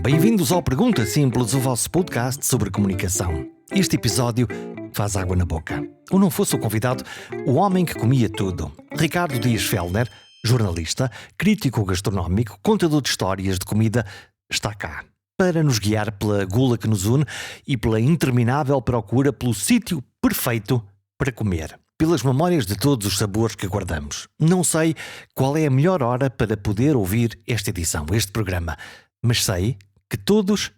Bem-vindos ao Pergunta Simples, o vosso podcast sobre comunicação. Este episódio faz água na boca. Ou não fosse o convidado, o homem que comia tudo. Ricardo Dias Fellner, jornalista, crítico gastronómico, contador de histórias de comida, está cá para nos guiar pela gula que nos une e pela interminável procura pelo sítio perfeito para comer. Pelas memórias de todos os sabores que guardamos. Não sei qual é a melhor hora para poder ouvir esta edição, este programa, mas sei que todos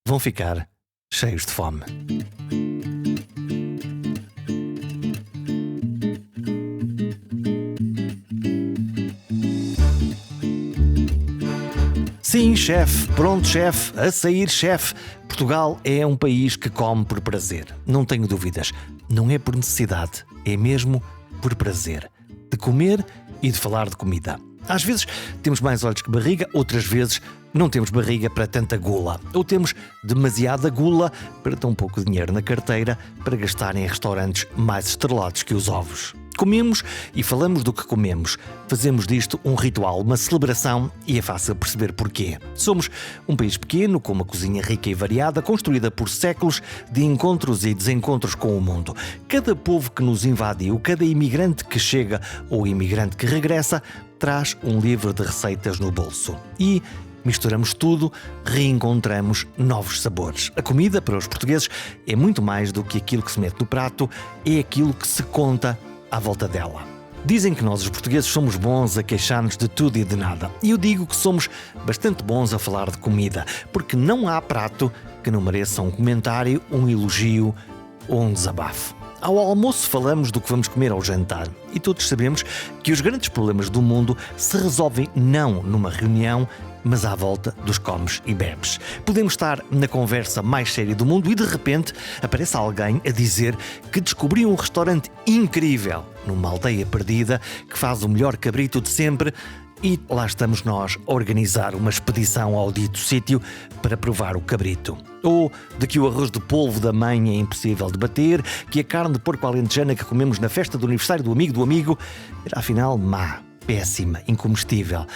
vão ficar cheios de fome. Sim, chefe, pronto, chefe, a sair, chefe. Portugal é um país que come por prazer. Não tenho dúvidas. Não é por necessidade, é mesmo por prazer. De comer e de falar de comida. Às vezes temos mais olhos que barriga, outras vezes não temos barriga para tanta gula. Ou temos demasiada gula para tão pouco dinheiro na carteira para gastar em restaurantes mais estrelados que os ovos. Comemos e falamos do que comemos. Fazemos disto um ritual, uma celebração, e é fácil perceber porquê. Somos um país pequeno, com uma cozinha rica e variada, construída por séculos de encontros e desencontros com o mundo. Cada povo que nos invadiu, cada imigrante que chega ou imigrante que regressa, traz um livro de receitas no bolso. E misturamos tudo, reencontramos novos sabores. A comida, para os portugueses, é muito mais do que aquilo que se mete no prato, é aquilo que se conta à volta dela. Dizem que nós, os portugueses, somos bons a queixar-nos de tudo e de nada. E eu digo que somos bastante bons a falar de comida, porque não há prato que não mereça um comentário, um elogio ou um desabafo. Ao almoço falamos do que vamos comer ao jantar e todos sabemos que os grandes problemas do mundo se resolvem não numa reunião, mas à volta dos comes e bebes. Podemos estar na conversa mais séria do mundo e de repente aparece alguém a dizer que descobriu um restaurante incrível numa aldeia perdida que faz o melhor cabrito de sempre. E lá estamos nós a organizar uma expedição ao dito sítio para provar o cabrito. Ou de que o arroz de polvo da mãe é impossível de bater, que a carne de porco alentejana que comemos na festa do aniversário do amigo era afinal má, péssima, incomestível.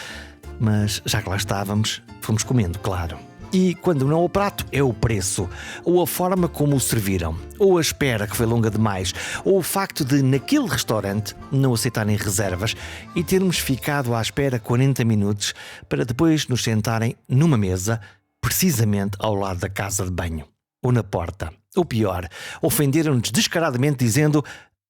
Mas já que lá estávamos, fomos comendo, claro. E quando não é o prato, é o preço, ou a forma como o serviram, ou a espera que foi longa demais, ou o facto de, naquele restaurante, não aceitarem reservas e termos ficado à espera 40 minutos para depois nos sentarem numa mesa, precisamente ao lado da casa de banho, ou na porta. Ou pior, ofenderam-nos descaradamente dizendo: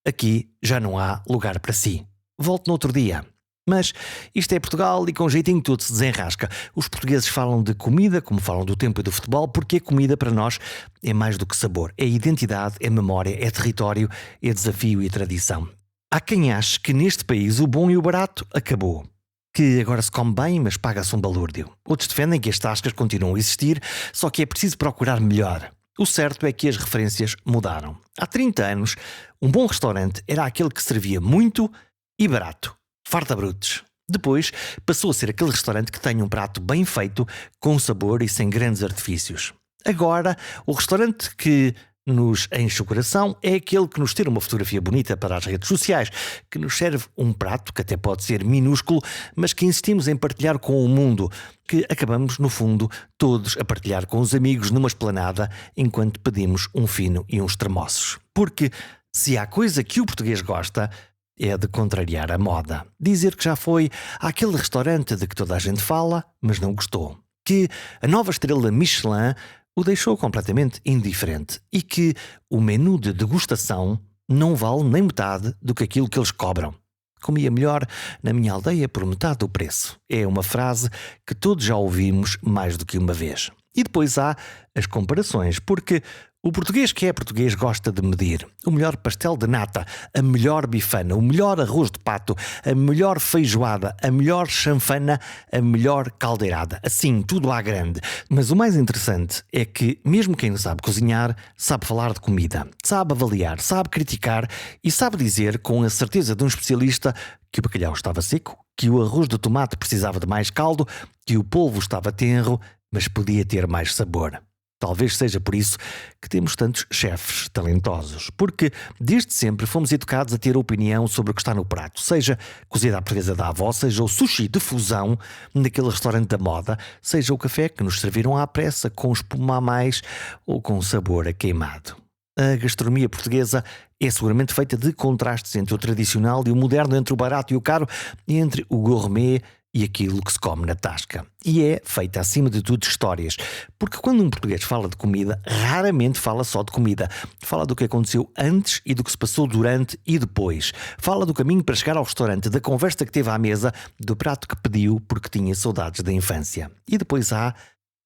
aqui já não há lugar para si. Volte no outro dia. Mas isto é Portugal e com jeitinho tudo se desenrasca. Os portugueses falam de comida como falam do tempo e do futebol, porque a comida para nós é mais do que sabor. É identidade, é memória, é território, é desafio e tradição. Há quem ache que neste país o bom e o barato acabou. Que agora se come bem, mas paga-se um balúrdio. Outros defendem que as tascas continuam a existir, só que é preciso procurar melhor. O certo é que as referências mudaram. Há 30 anos, um bom restaurante era aquele que servia muito e barato. Farta-brutos. Depois passou a ser aquele restaurante que tem um prato bem feito, com sabor e sem grandes artifícios. Agora, o restaurante que nos enche o coração é aquele que nos tira uma fotografia bonita para as redes sociais, que nos serve um prato que até pode ser minúsculo, mas que insistimos em partilhar com o mundo, que acabamos, no fundo, todos a partilhar com os amigos numa esplanada enquanto pedimos um fino e uns termossos. Porque se há coisa que o português gosta, é de contrariar a moda. Dizer que já foi àquele restaurante de que toda a gente fala, mas não gostou. Que a nova estrela Michelin o deixou completamente indiferente. E que o menu de degustação não vale nem metade do que aquilo que eles cobram. Comia melhor na minha aldeia por metade do preço. É uma frase que todos já ouvimos mais do que uma vez. E depois há as comparações, porque o português que é português gosta de medir. O melhor pastel de nata, a melhor bifana, o melhor arroz de pato, a melhor feijoada, a melhor chanfana, a melhor caldeirada. Assim, tudo à grande. Mas o mais interessante é que, mesmo quem não sabe cozinhar, sabe falar de comida. Sabe avaliar, sabe criticar e sabe dizer com a certeza de um especialista que o bacalhau estava seco, que o arroz de tomate precisava de mais caldo, que o polvo estava tenro, mas podia ter mais sabor. Talvez seja por isso que temos tantos chefes talentosos, porque desde sempre fomos educados a ter opinião sobre o que está no prato, seja cozida à portuguesa da avó, seja o sushi de fusão naquele restaurante da moda, seja o café que nos serviram à pressa com espuma a mais ou com sabor a queimado. A gastronomia portuguesa é seguramente feita de contrastes entre o tradicional e o moderno, entre o barato e o caro, entre o gourmet e aquilo que se come na tasca. E é feita, acima de tudo, de histórias. Porque quando um português fala de comida, raramente fala só de comida. Fala do que aconteceu antes e do que se passou durante e depois. Fala do caminho para chegar ao restaurante, da conversa que teve à mesa, do prato que pediu porque tinha saudades da infância. E depois há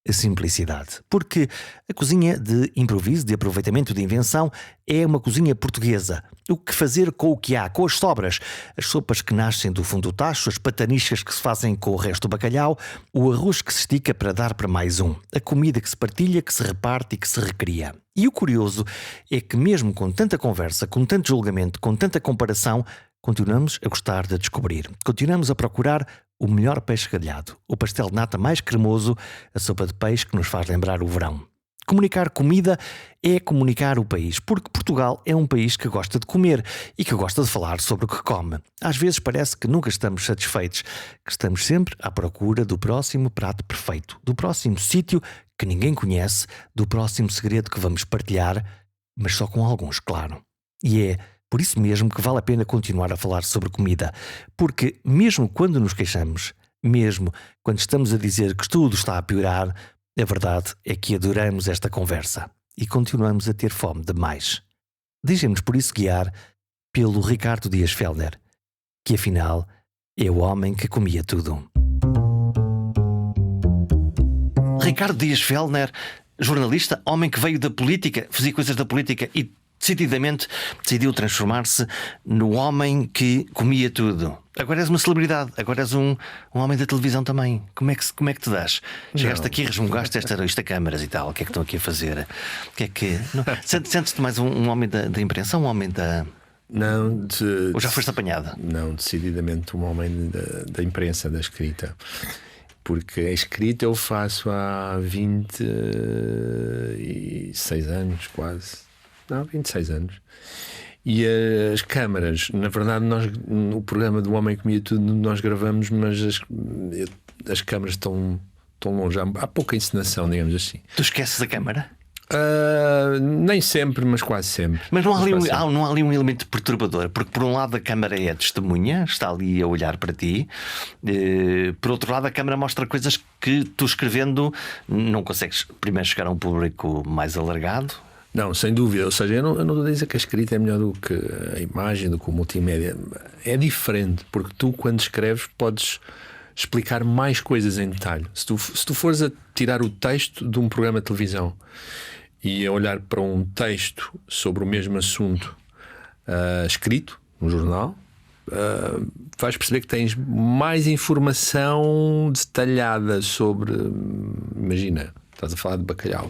a simplicidade. Porque a cozinha de improviso, de aproveitamento, de invenção, é uma cozinha portuguesa. O que fazer com o que há, com as sobras, as sopas que nascem do fundo do tacho, as pataniscas que se fazem com o resto do bacalhau, o arroz que se estica para dar para mais um, a comida que se partilha, que se reparte e que se recria. E o curioso é que mesmo com tanta conversa, com tanto julgamento, com tanta comparação, continuamos a gostar de descobrir. Continuamos a procurar o melhor peixe grelhado, o pastel de nata mais cremoso, a sopa de peixe que nos faz lembrar o verão. Comunicar comida é comunicar o país, porque Portugal é um país que gosta de comer e que gosta de falar sobre o que come. Às vezes parece que nunca estamos satisfeitos, que estamos sempre à procura do próximo prato perfeito, do próximo sítio que ninguém conhece, do próximo segredo que vamos partilhar, mas só com alguns, claro. E é por isso mesmo que vale a pena continuar a falar sobre comida, porque mesmo quando nos queixamos, mesmo quando estamos a dizer que tudo está a piorar, a verdade é que adoramos esta conversa e continuamos a ter fome de mais. Deixemos por isso guiar pelo Ricardo Dias Fellner, que afinal é o homem que comia tudo. Ricardo Dias Fellner, jornalista, homem que veio da política, fazia coisas da política e decididamente decidiu transformar-se no homem que comia tudo. Agora és uma celebridade, agora és um homem da televisão também. Como é que te das? Chegaste aqui, resmungaste esta câmaras e tal. O que é que estão aqui a fazer? O que é que. Sentes-te mais um homem da imprensa, um homem da. Não, ou já foste apanhada? Não, decididamente um homem da imprensa, da escrita. Porque a escrita eu faço há 26 anos, quase. Não, 26 anos. E as câmaras, na verdade, o programa do Homem que Comia Tudo nós gravamos, mas as câmaras estão longe. Há pouca encenação, digamos assim. Tu esqueces a câmara? Nem sempre, mas quase sempre. Mas não há ali um elemento perturbador, porque por um lado a câmara é testemunha, está ali a olhar para ti, por outro lado a câmara mostra coisas que tu escrevendo não consegues primeiro chegar a um público mais alargado. Não, sem dúvida. Ou seja, eu não estou a dizer que a escrita é melhor do que a imagem, do que o multimédia. É diferente, porque tu, quando escreves, podes explicar mais coisas em detalhe. Se tu fores a tirar o texto de um programa de televisão e a olhar para um texto sobre o mesmo assunto escrito no jornal, vais perceber que tens mais informação detalhada sobre. Imagina, estás a falar de bacalhau.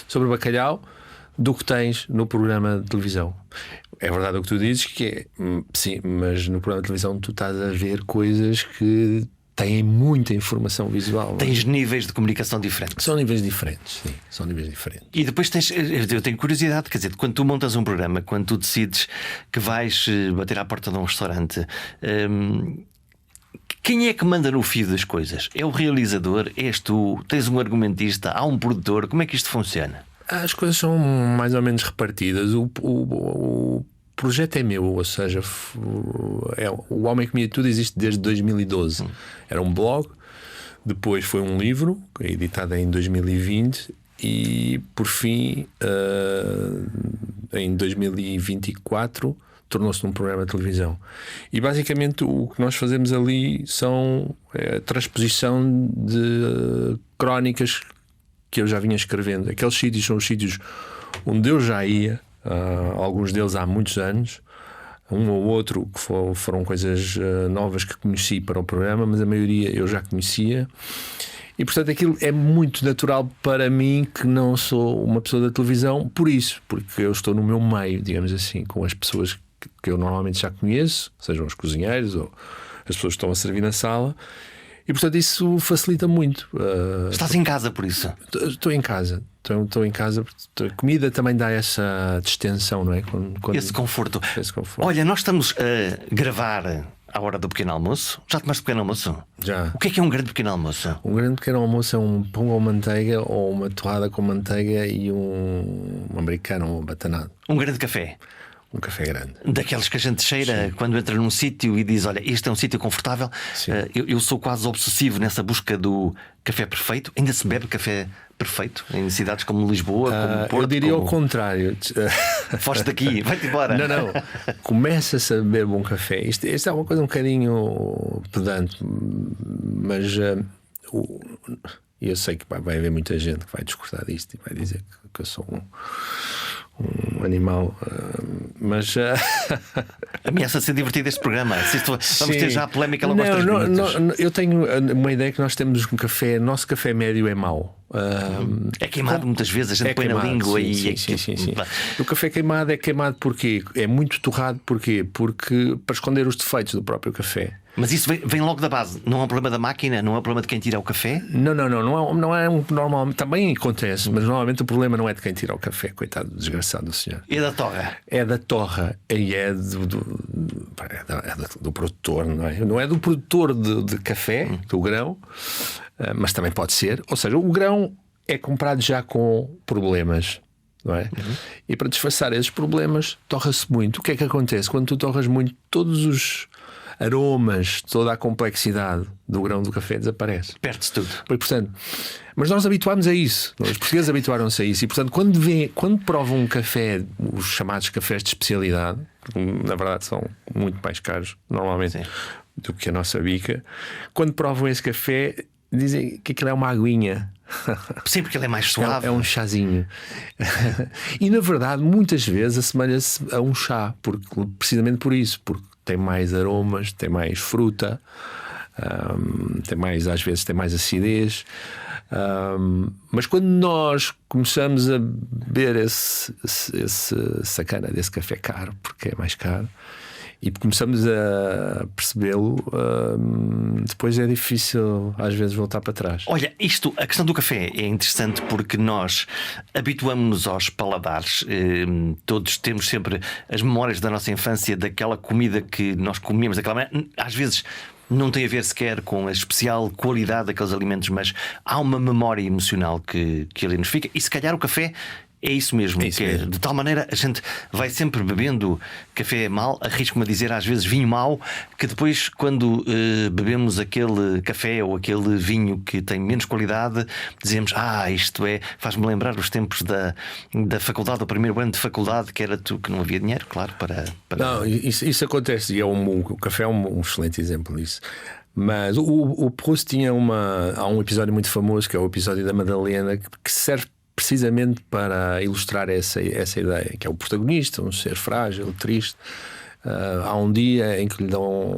Sobre bacalhau, do que tens no programa de televisão. É verdade o que tu dizes, que é sim, mas no programa de televisão tu estás a ver coisas que têm muita informação visual. Tens níveis de comunicação diferentes. São níveis diferentes, sim, são níveis diferentes. E depois eu tenho curiosidade, quer dizer, quando tu montas um programa, quando tu decides que vais bater à porta de um restaurante, quem é que manda no fio das coisas? É o realizador? És tu? Tens um argumentista? Há um produtor? Como é que isto funciona? As coisas são mais ou menos repartidas. O projeto é meu, ou seja, o Homem que Comia Tudo existe desde 2012. Era um blog, depois foi um livro editado em 2020 e por fim em 2024 tornou-se num programa de televisão. E basicamente o que nós fazemos ali são a transposição de crónicas que eu já vinha escrevendo. Aqueles sítios são os sítios onde eu já ia, alguns deles há muitos anos, um ou outro que foram coisas novas que conheci para o programa, mas a maioria eu já conhecia. E portanto aquilo é muito natural para mim, que não sou uma pessoa da televisão, por isso, porque eu estou no meu meio, digamos assim, com as pessoas que eu normalmente já conheço, sejam os cozinheiros ou as pessoas que estão a servir na sala. E portanto isso facilita muito. Estás em casa por isso? Estou em casa. Estou em casa. A comida também dá essa distensão, não é? Esse conforto. Esse conforto. Olha, nós estamos a gravar à hora do pequeno almoço. Já tomaste pequeno almoço? Já. O que é um grande pequeno almoço? Um grande pequeno almoço é um pão com manteiga ou uma torrada com manteiga e um americano ou um batanado. Um grande café? Um café grande. Daqueles que a gente cheira quando entra num sítio e diz: olha, este é um sítio confortável. Eu sou quase obsessivo nessa busca do café perfeito. Ainda se bebe café perfeito em cidades como Lisboa, como Porto? Eu diria ao contrário. Foste daqui, vai-te embora. Não. Começa-se a beber bom café. Isto é uma coisa um bocadinho pedante, mas eu sei que vai haver muita gente que vai discordar disto e vai dizer que eu sou um animal, mas ameaça ser divertido este programa. Vamos ter já a polémica logo aos 3 minutos. Eu tenho uma ideia que nós temos um café, nosso café médio é mau. É queimado muitas vezes, a gente põe na língua sim. O café queimado é queimado porque é muito torrado, porquê? Porque para esconder os defeitos do próprio café. Mas isso vem logo da base. Não é um problema da máquina, não é um problema de quem tira o café? Não é normal. Também acontece, mas normalmente o problema não é de quem tira o café, coitado, desgraçado do senhor. É da torra. É da torra e é do produtor, não é? Não é do produtor de café, do grão, mas também pode ser. Ou seja, o grão é comprado já com problemas, não é? E para disfarçar esses problemas, torra-se muito. O que é que acontece? Quando tu torras muito, todos os aromas, toda a complexidade do grão do café desaparece. Perde-se tudo. E, portanto, mas nós habituámos a isso. Os portugueses habituaram-se a isso. E, portanto, quando provam um café, os chamados cafés de especialidade, que na verdade são muito mais caros, normalmente, do que a nossa bica, quando provam esse café, dizem que aquilo é uma aguinha. Sim, porque ele é mais suave. É um chazinho. E na verdade, muitas vezes assemelha-se a um chá, precisamente por isso, porque tem mais aromas, tem mais fruta, às vezes tem mais acidez. Mas quando nós começamos a beber esse sacana desse café caro, porque é mais caro, e começamos a percebê-lo, depois é difícil às vezes voltar para trás. Olha, a questão do café é interessante porque nós habituamos-nos aos paladares. Todos temos sempre as memórias da nossa infância, daquela comida que nós comíamos daquela maneira. Às vezes não tem a ver sequer com a especial qualidade daqueles alimentos, mas há uma memória emocional que ali nos fica. E se calhar o café é isso mesmo, de tal maneira a gente vai sempre bebendo café mal, arrisco-me a dizer às vezes vinho mau, que depois quando bebemos aquele café ou aquele vinho que tem menos qualidade, dizemos: isto faz-me lembrar os tempos da faculdade, do primeiro ano de faculdade, que era que não havia dinheiro, claro, para... Não, isso acontece, e o café é um excelente exemplo disso. Mas o Proust tinha há um episódio muito famoso, que é o episódio da Madalena, que serve precisamente para ilustrar essa ideia, que é o protagonista, um ser frágil, triste. Há um dia em que lhe dão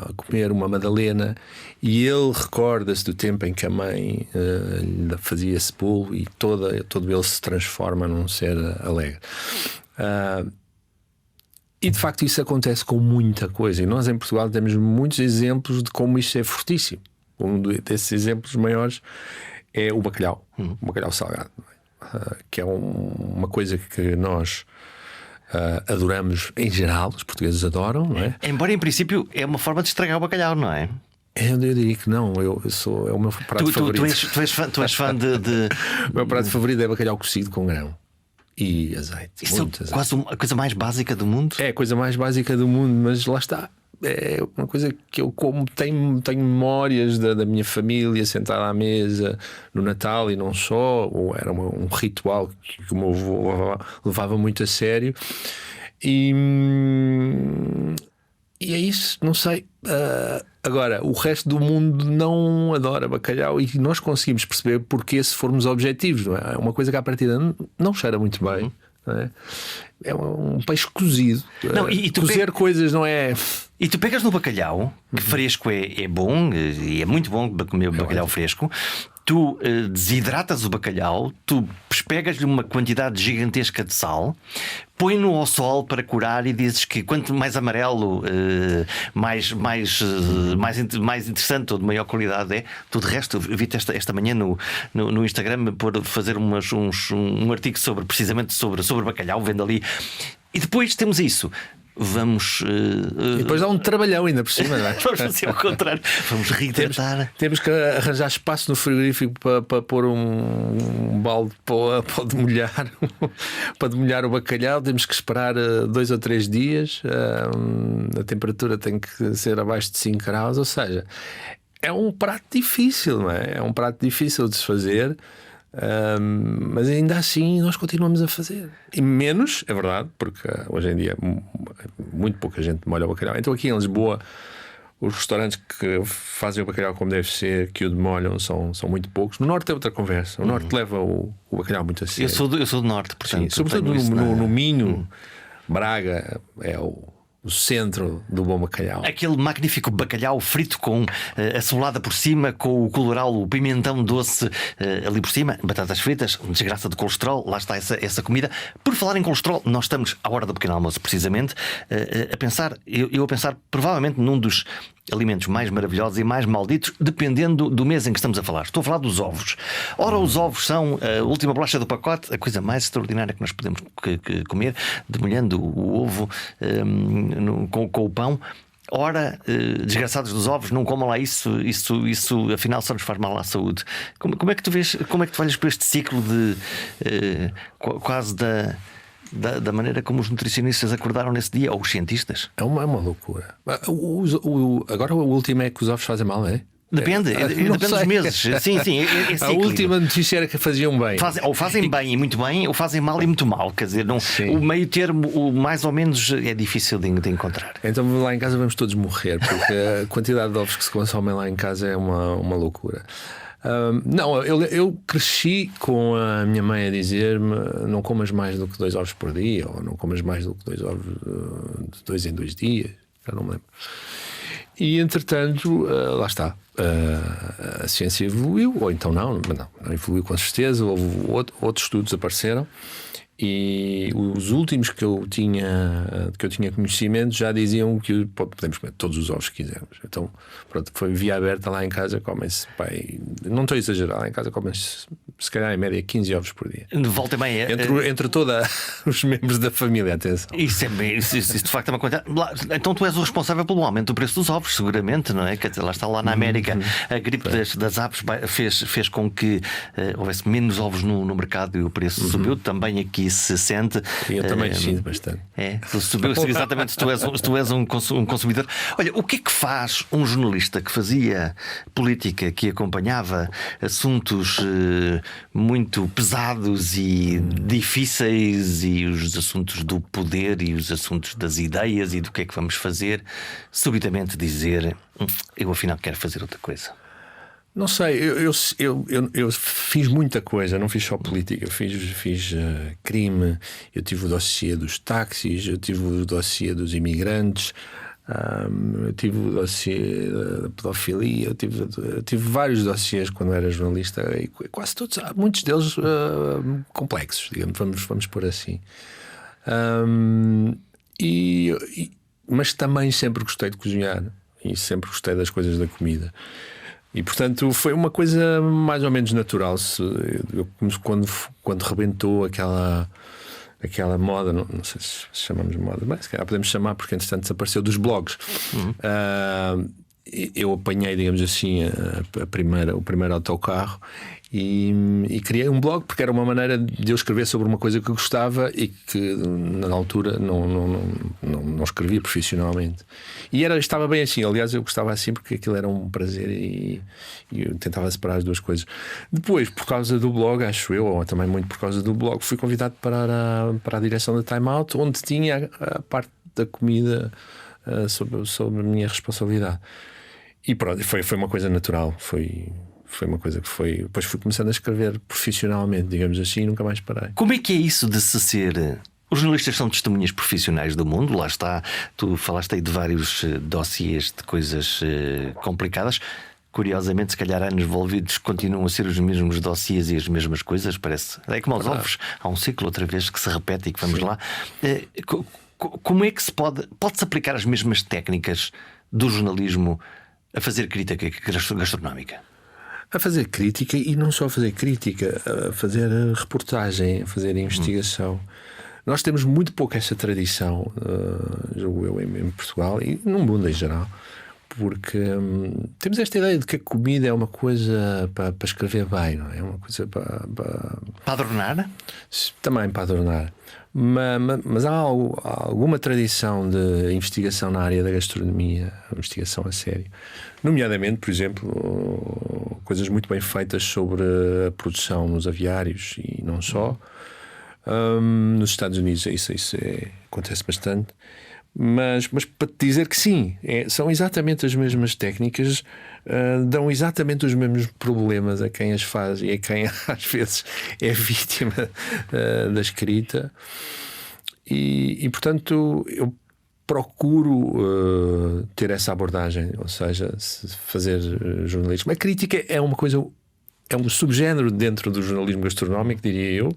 a comer uma madalena e ele recorda-se do tempo em que a mãe lhe fazia esse bolo e todo ele se transforma num ser alegre. E de facto isso acontece com muita coisa, e nós em Portugal temos muitos exemplos de como isso é fortíssimo. Um desses exemplos maiores é o bacalhau, o bacalhau salgado, que é uma coisa que nós adoramos em geral, os portugueses adoram, não é? Embora em princípio é uma forma de estragar o bacalhau, não é? Eu diria que não, é o meu prato favorito. Tu és fã de... O meu prato favorito é bacalhau cozido com grão e azeite. Isso é quase a coisa mais básica do mundo? É a coisa mais básica do mundo, mas lá está. É uma coisa que eu como, tenho memórias da minha família sentada à mesa no Natal e não só, ou era um ritual que o meu avô levava muito a sério. E é isso, não sei. Agora, o resto do mundo não adora bacalhau e nós conseguimos perceber porque, se formos objetivos, não é? É uma coisa que à partida não cheira muito bem. Não é? É um peixe cozido. Não, cozer coisas não é. E tu pegas no bacalhau, que fresco é bom, e é muito bom comer bacalhau fresco, tu desidratas o bacalhau, tu pegas-lhe uma quantidade gigantesca de sal, põe-no ao sol para curar e dizes que quanto mais amarelo, mais interessante ou de maior qualidade é. Tu, de resto, vi-te esta manhã no Instagram por fazer um artigo precisamente sobre bacalhau, vendo ali. E depois temos isso. Vamos. E depois dá um trabalhão ainda por cima, não é? Vamos fazer o contrário. Vamos reidratar. Temos que arranjar espaço no frigorífico para pôr um balde para demolhar, para demolhar o bacalhau. Temos que esperar 2 ou 3 dias. A temperatura tem que ser abaixo de 5 graus. Ou seja, é um prato difícil, não é? É um prato difícil de se fazer. Mas ainda assim nós continuamos a fazer. E menos, é verdade, porque hoje em dia muito pouca gente molha o bacalhau. Então aqui em Lisboa os restaurantes que fazem o bacalhau como deve ser, que o demolham, são muito poucos. No Norte é outra conversa. O Norte leva o bacalhau muito a sério. Eu sou do Norte, portanto. Sim, sobretudo no Minho, Braga é o centro do bom bacalhau. Aquele magnífico bacalhau frito com a cebolada por cima, com o colorau, o pimentão doce ali por cima, batatas fritas, desgraça de colesterol. Lá está essa comida. Por falar em colesterol, nós estamos à hora do pequeno almoço, precisamente, a pensar, eu a pensar provavelmente num dos alimentos mais maravilhosos e mais malditos, dependendo do mês em que estamos a falar. Estou a falar dos ovos. Ora, os ovos são a última bolacha do pacote, a coisa mais extraordinária que nós podemos comer, demolhando o ovo com o pão. Ora, desgraçados dos ovos, não comam lá isso afinal só nos faz mal à saúde. Como é que tu vês, como é que tu olhas para este ciclo de quase da maneira como os nutricionistas acordaram nesse dia, ou os cientistas? É uma loucura. Agora o último é que os ovos fazem mal, é? Depende dos meses. Sim, a última notícia era que faziam bem. Fazem bem e muito bem, ou fazem mal e muito mal. Quer dizer, o meio termo, o mais ou menos, é difícil de encontrar. Então lá em casa vamos todos morrer, porque a quantidade de ovos que se consomem lá em casa é uma loucura. Não, eu cresci com a minha mãe a dizer-me: não comas mais do que 2 ovos por dia, ou não comas mais do que 2 ovos de 2 em 2 dias. Já não me lembro. E entretanto, lá está. A ciência evoluiu, ou então não evoluiu com certeza. Houve outros estudos apareceram. E os últimos que eu tinha conhecimento já diziam que podemos comer todos os ovos que quisermos. Então, pronto, foi via aberta lá em casa, comem-se, não estou a exagerar, lá em casa comem-se se calhar em média 15 ovos por dia. Volta bem, entre todos os membros da família, atenção. Isso de facto é uma quantidade. Então tu és o responsável pelo aumento do preço dos ovos, seguramente, não é? Lá está, lá na América, a gripe das aves fez com que houvesse menos ovos no mercado e o preço subiu. Também aqui se sente. E eu também sinto bastante. Subiu exatamente se tu és um consumidor. Olha, o que é que faz um jornalista que fazia política, que acompanhava assuntos muito pesados e difíceis, e os assuntos do poder e os assuntos das ideias e do que é que vamos fazer, subitamente dizer: eu afinal quero fazer outra coisa? Não sei, eu fiz muita coisa, não fiz só política, fiz crime, eu tive o dossiê dos táxis, eu tive o dossiê dos imigrantes, eu tive o dossiê da pedofilia, eu tive vários dossiês quando era jornalista, e quase todos, muitos deles complexos, digamos, vamos pôr assim. Mas também sempre gostei de cozinhar e sempre gostei das coisas da comida. E portanto foi uma coisa mais ou menos natural. Quando rebentou aquela moda, não sei se chamamos de moda, mas se calhar podemos chamar, porque entretanto desapareceu dos blogs. Eu apanhei, digamos assim, o primeiro autocarro e criei um blog, porque era uma maneira de eu escrever sobre uma coisa que eu gostava e que na altura não escrevia profissionalmente. E estava bem assim. Aliás, eu gostava assim porque aquilo era um prazer e eu tentava separar as duas coisas. Depois, por causa do blog, acho eu, ou também muito por causa do blog, fui convidado para a direção da Time Out, onde tinha a parte da comida sob a minha responsabilidade. E pronto, foi uma coisa natural. Foi uma coisa que foi. Depois fui começando a escrever profissionalmente, digamos assim, e nunca mais parei. Como é que é isso de se ser? Os jornalistas são testemunhas profissionais do mundo, lá está. Tu falaste aí de vários dossiês de coisas complicadas. curiosamente, se calhar anos envolvidos continuam a ser os mesmos dossiês e as mesmas coisas, parece. É como aos ovos, há um ciclo outra vez que se repete e que vamos lá. Como é que pode-se aplicar as mesmas técnicas do jornalismo a fazer crítica gastronómica? A fazer crítica, e não só a fazer crítica, a fazer reportagem, a fazer investigação. Nós temos muito pouco essa tradição, julgo eu, em Portugal e no mundo em geral, porque temos esta ideia de que a comida é uma coisa para escrever bem, não é? É uma coisa para adornar? Também para adornar. Mas há alguma tradição de investigação na área da gastronomia, investigação a sério. Nomeadamente, por exemplo, coisas muito bem feitas sobre a produção nos aviários e não só. Nos Estados Unidos isso acontece bastante. Mas para te dizer que sim, são exatamente as mesmas técnicas, dão exatamente os mesmos problemas a quem as faz e a quem às vezes é vítima da escrita. E portanto eu procuro ter essa abordagem, ou seja, fazer jornalismo. A crítica é uma coisa, é um subgénero dentro do jornalismo gastronómico, diria eu,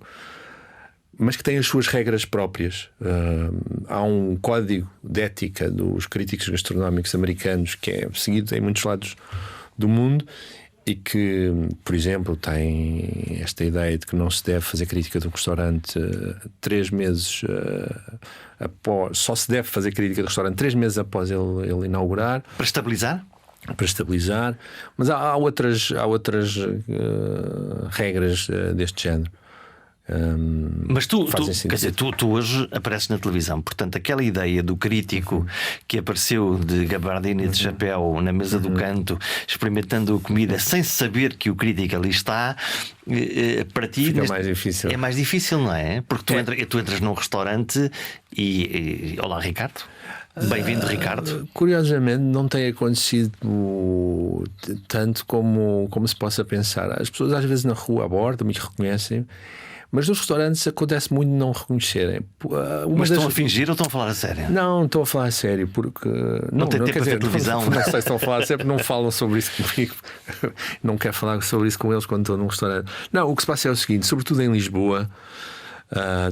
mas que tem as suas regras próprias. Há um código de ética dos críticos gastronómicos americanos que é seguido em muitos lados do mundo e que, por exemplo, tem esta ideia de que não se deve fazer crítica de um restaurante 3 meses após. Só se deve fazer crítica do restaurante 3 meses após ele inaugurar. Para estabilizar? Para estabilizar. Mas há outras regras deste género. Mas tu hoje apareces na televisão, portanto, aquela ideia do crítico que apareceu de gabardina e de chapéu na mesa do canto, experimentando a comida sem saber que o crítico ali está, para ti fica mais difícil. É mais difícil, não é? Porque tu entras num restaurante e olá, Ricardo. Bem-vindo, Ricardo. Curiosamente, não tem acontecido tanto como se possa pensar. As pessoas às vezes na rua abordam-me e reconhecem. Mas nos restaurantes acontece muito não reconhecerem. Mas estão a fingir ou estão a falar a sério? Não, estão a falar a sério porque não tem tempo a ver televisão. Não sei se estão a falar a sério, porque não falam sobre isso comigo. Não quero falar sobre isso com eles quando estou num restaurante. Não, o que se passa é o seguinte: sobretudo em Lisboa,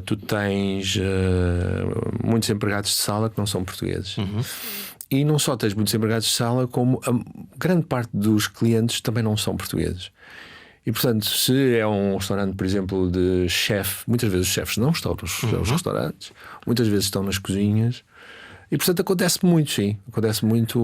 tu tens muitos empregados de sala que não são portugueses. E não só tens muitos empregados de sala, como a grande parte dos clientes também não são portugueses. E portanto, se é um restaurante, por exemplo, de chefe, muitas vezes os chefes não estão nos restaurantes, muitas vezes estão nas cozinhas. E portanto acontece muito, sim. Acontece muito.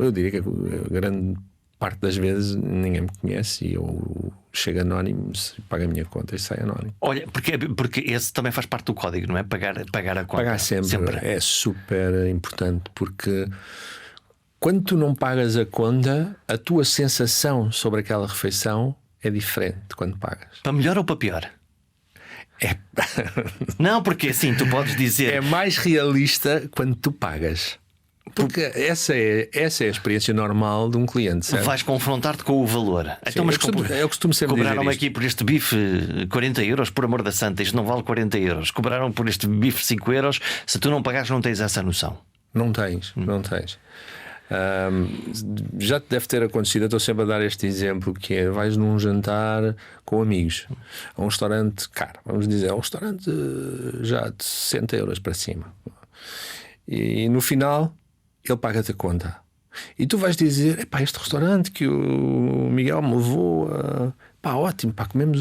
Eu diria que a grande parte das vezes ninguém me conhece e eu chego anónimo, pago a minha conta e saio anónimo. Olha, porque esse também faz parte do código, não é? Pagar a conta. Pagar sempre. É super importante, porque quando tu não pagas a conta, a tua sensação sobre aquela refeição é diferente de quando pagas. Para melhor ou para pior? Não, porque assim tu podes dizer. É mais realista quando tu pagas. Porque essa é a experiência normal de um cliente, certo? Vais confrontar-te com o valor. Sim, então, mas eu costumo sempre dizer cobraram-me aqui por este bife 40 euros, por amor da santa, isto não vale 40 euros. Cobraram por este bife 5 euros. Se tu não pagares, não tens essa noção. Não tens. Já te deve ter acontecido. Eu estou sempre a dar este exemplo, que é: vais num jantar com amigos a um restaurante caro, vamos dizer, um restaurante já de 60 euros para cima, e no final ele paga-te a conta e tu vais dizer: epá, este restaurante que o Miguel me levou, ótimo, comemos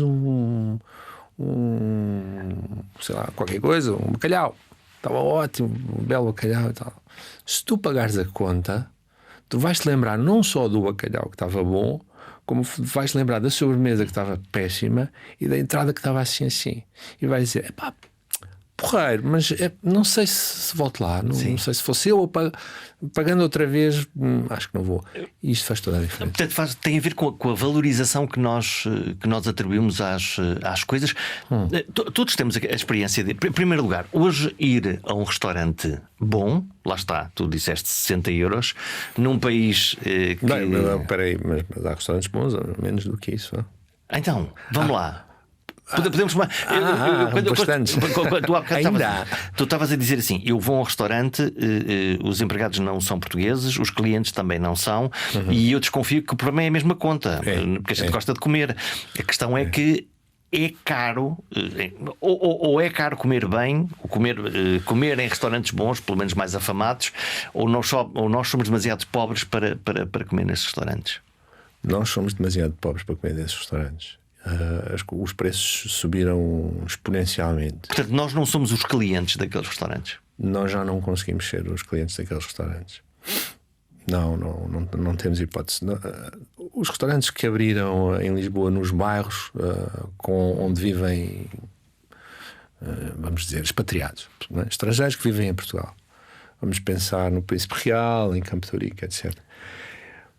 sei lá, qualquer coisa, um bacalhau, estava ótimo, um belo bacalhau e tal. Se tu pagares a conta, tu vais-te lembrar não só do bacalhau que estava bom, como vais-te lembrar da sobremesa que estava péssima e da entrada que estava assim. E vais dizer: epá, porreiro, mas não sei se volto lá, não sei se fosse eu ou pagando outra vez, acho que não vou. E isto faz toda a diferença. Portanto, tem a ver com a valorização que nós atribuímos às coisas. Todos temos a experiência de, em primeiro lugar, hoje ir a um restaurante bom, lá está, tu disseste 60 euros, num país que. Não, peraí, mas há restaurantes bons, menos do que isso. Então, vamos lá. Podemos tomar. Bastantes. Tu estavas a dizer assim: eu vou a um restaurante, os empregados não são portugueses, os clientes também não são, e eu desconfio que para mim é a mesma conta, porque a gente gosta de comer. A questão é que é caro, ou é caro comer bem, ou comer em restaurantes bons, pelo menos mais afamados, ou nós somos demasiado pobres para comer nesses restaurantes. Nós somos demasiado pobres para comer nesses restaurantes. Os preços subiram exponencialmente. Portanto, nós não somos os clientes daqueles restaurantes. Nós já não conseguimos ser os clientes daqueles restaurantes. Não temos hipótese. Os restaurantes que abriram em Lisboa, nos bairros onde vivem, vamos dizer, expatriados, né? Estrangeiros que vivem em Portugal. Vamos pensar no Príncipe Real, em Campo de Ourique, etc.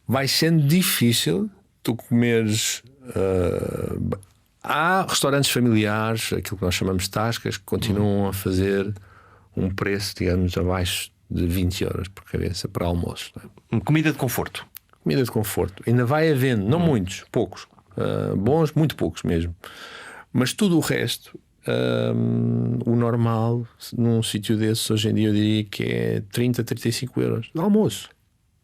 Vai sendo difícil tu comeres. Há restaurantes familiares, aquilo que nós chamamos de tascas, que continuam a fazer um preço, digamos, abaixo de 20 euros por cabeça para almoço. Não é? Comida de conforto. Comida de conforto. Ainda vai havendo, não muitos, poucos, bons, muito poucos mesmo. Mas tudo o resto, o normal, num sítio desses, hoje em dia eu diria que é 30, 35 euros de almoço.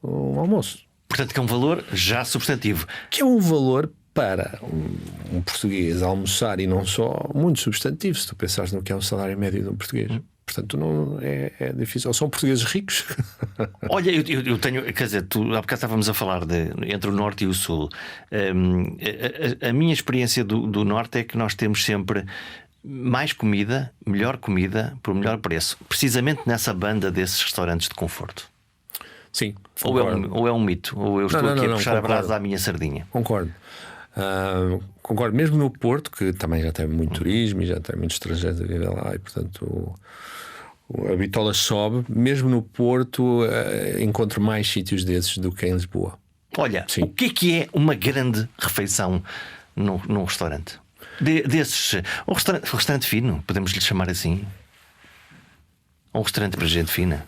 Um almoço. Portanto, que é um valor já substantivo. Que é um valor para um português almoçar, e não só, muito substantivo, se tu pensares no que é o salário médio de um português. Portanto, não é difícil. Ou são portugueses ricos. Olha, eu tenho, quer dizer, há bocado estávamos a falar entre o Norte e o Sul. A minha experiência do Norte é que nós temos sempre mais comida, melhor comida, por melhor preço, precisamente nessa banda desses restaurantes de conforto. Sim. Ou é um mito, ou eu estou aqui a puxar a brasa à minha sardinha. Concordo. Concordo, mesmo no Porto, que também já tem muito turismo e já tem muitos estrangeiros a viver lá, e portanto a bitola sobe. Mesmo no Porto encontro mais sítios desses do que em Lisboa. Olha, sim. O que é uma grande refeição num restaurante? Um restaurante fino, podemos lhe chamar assim? Um restaurante para gente fina?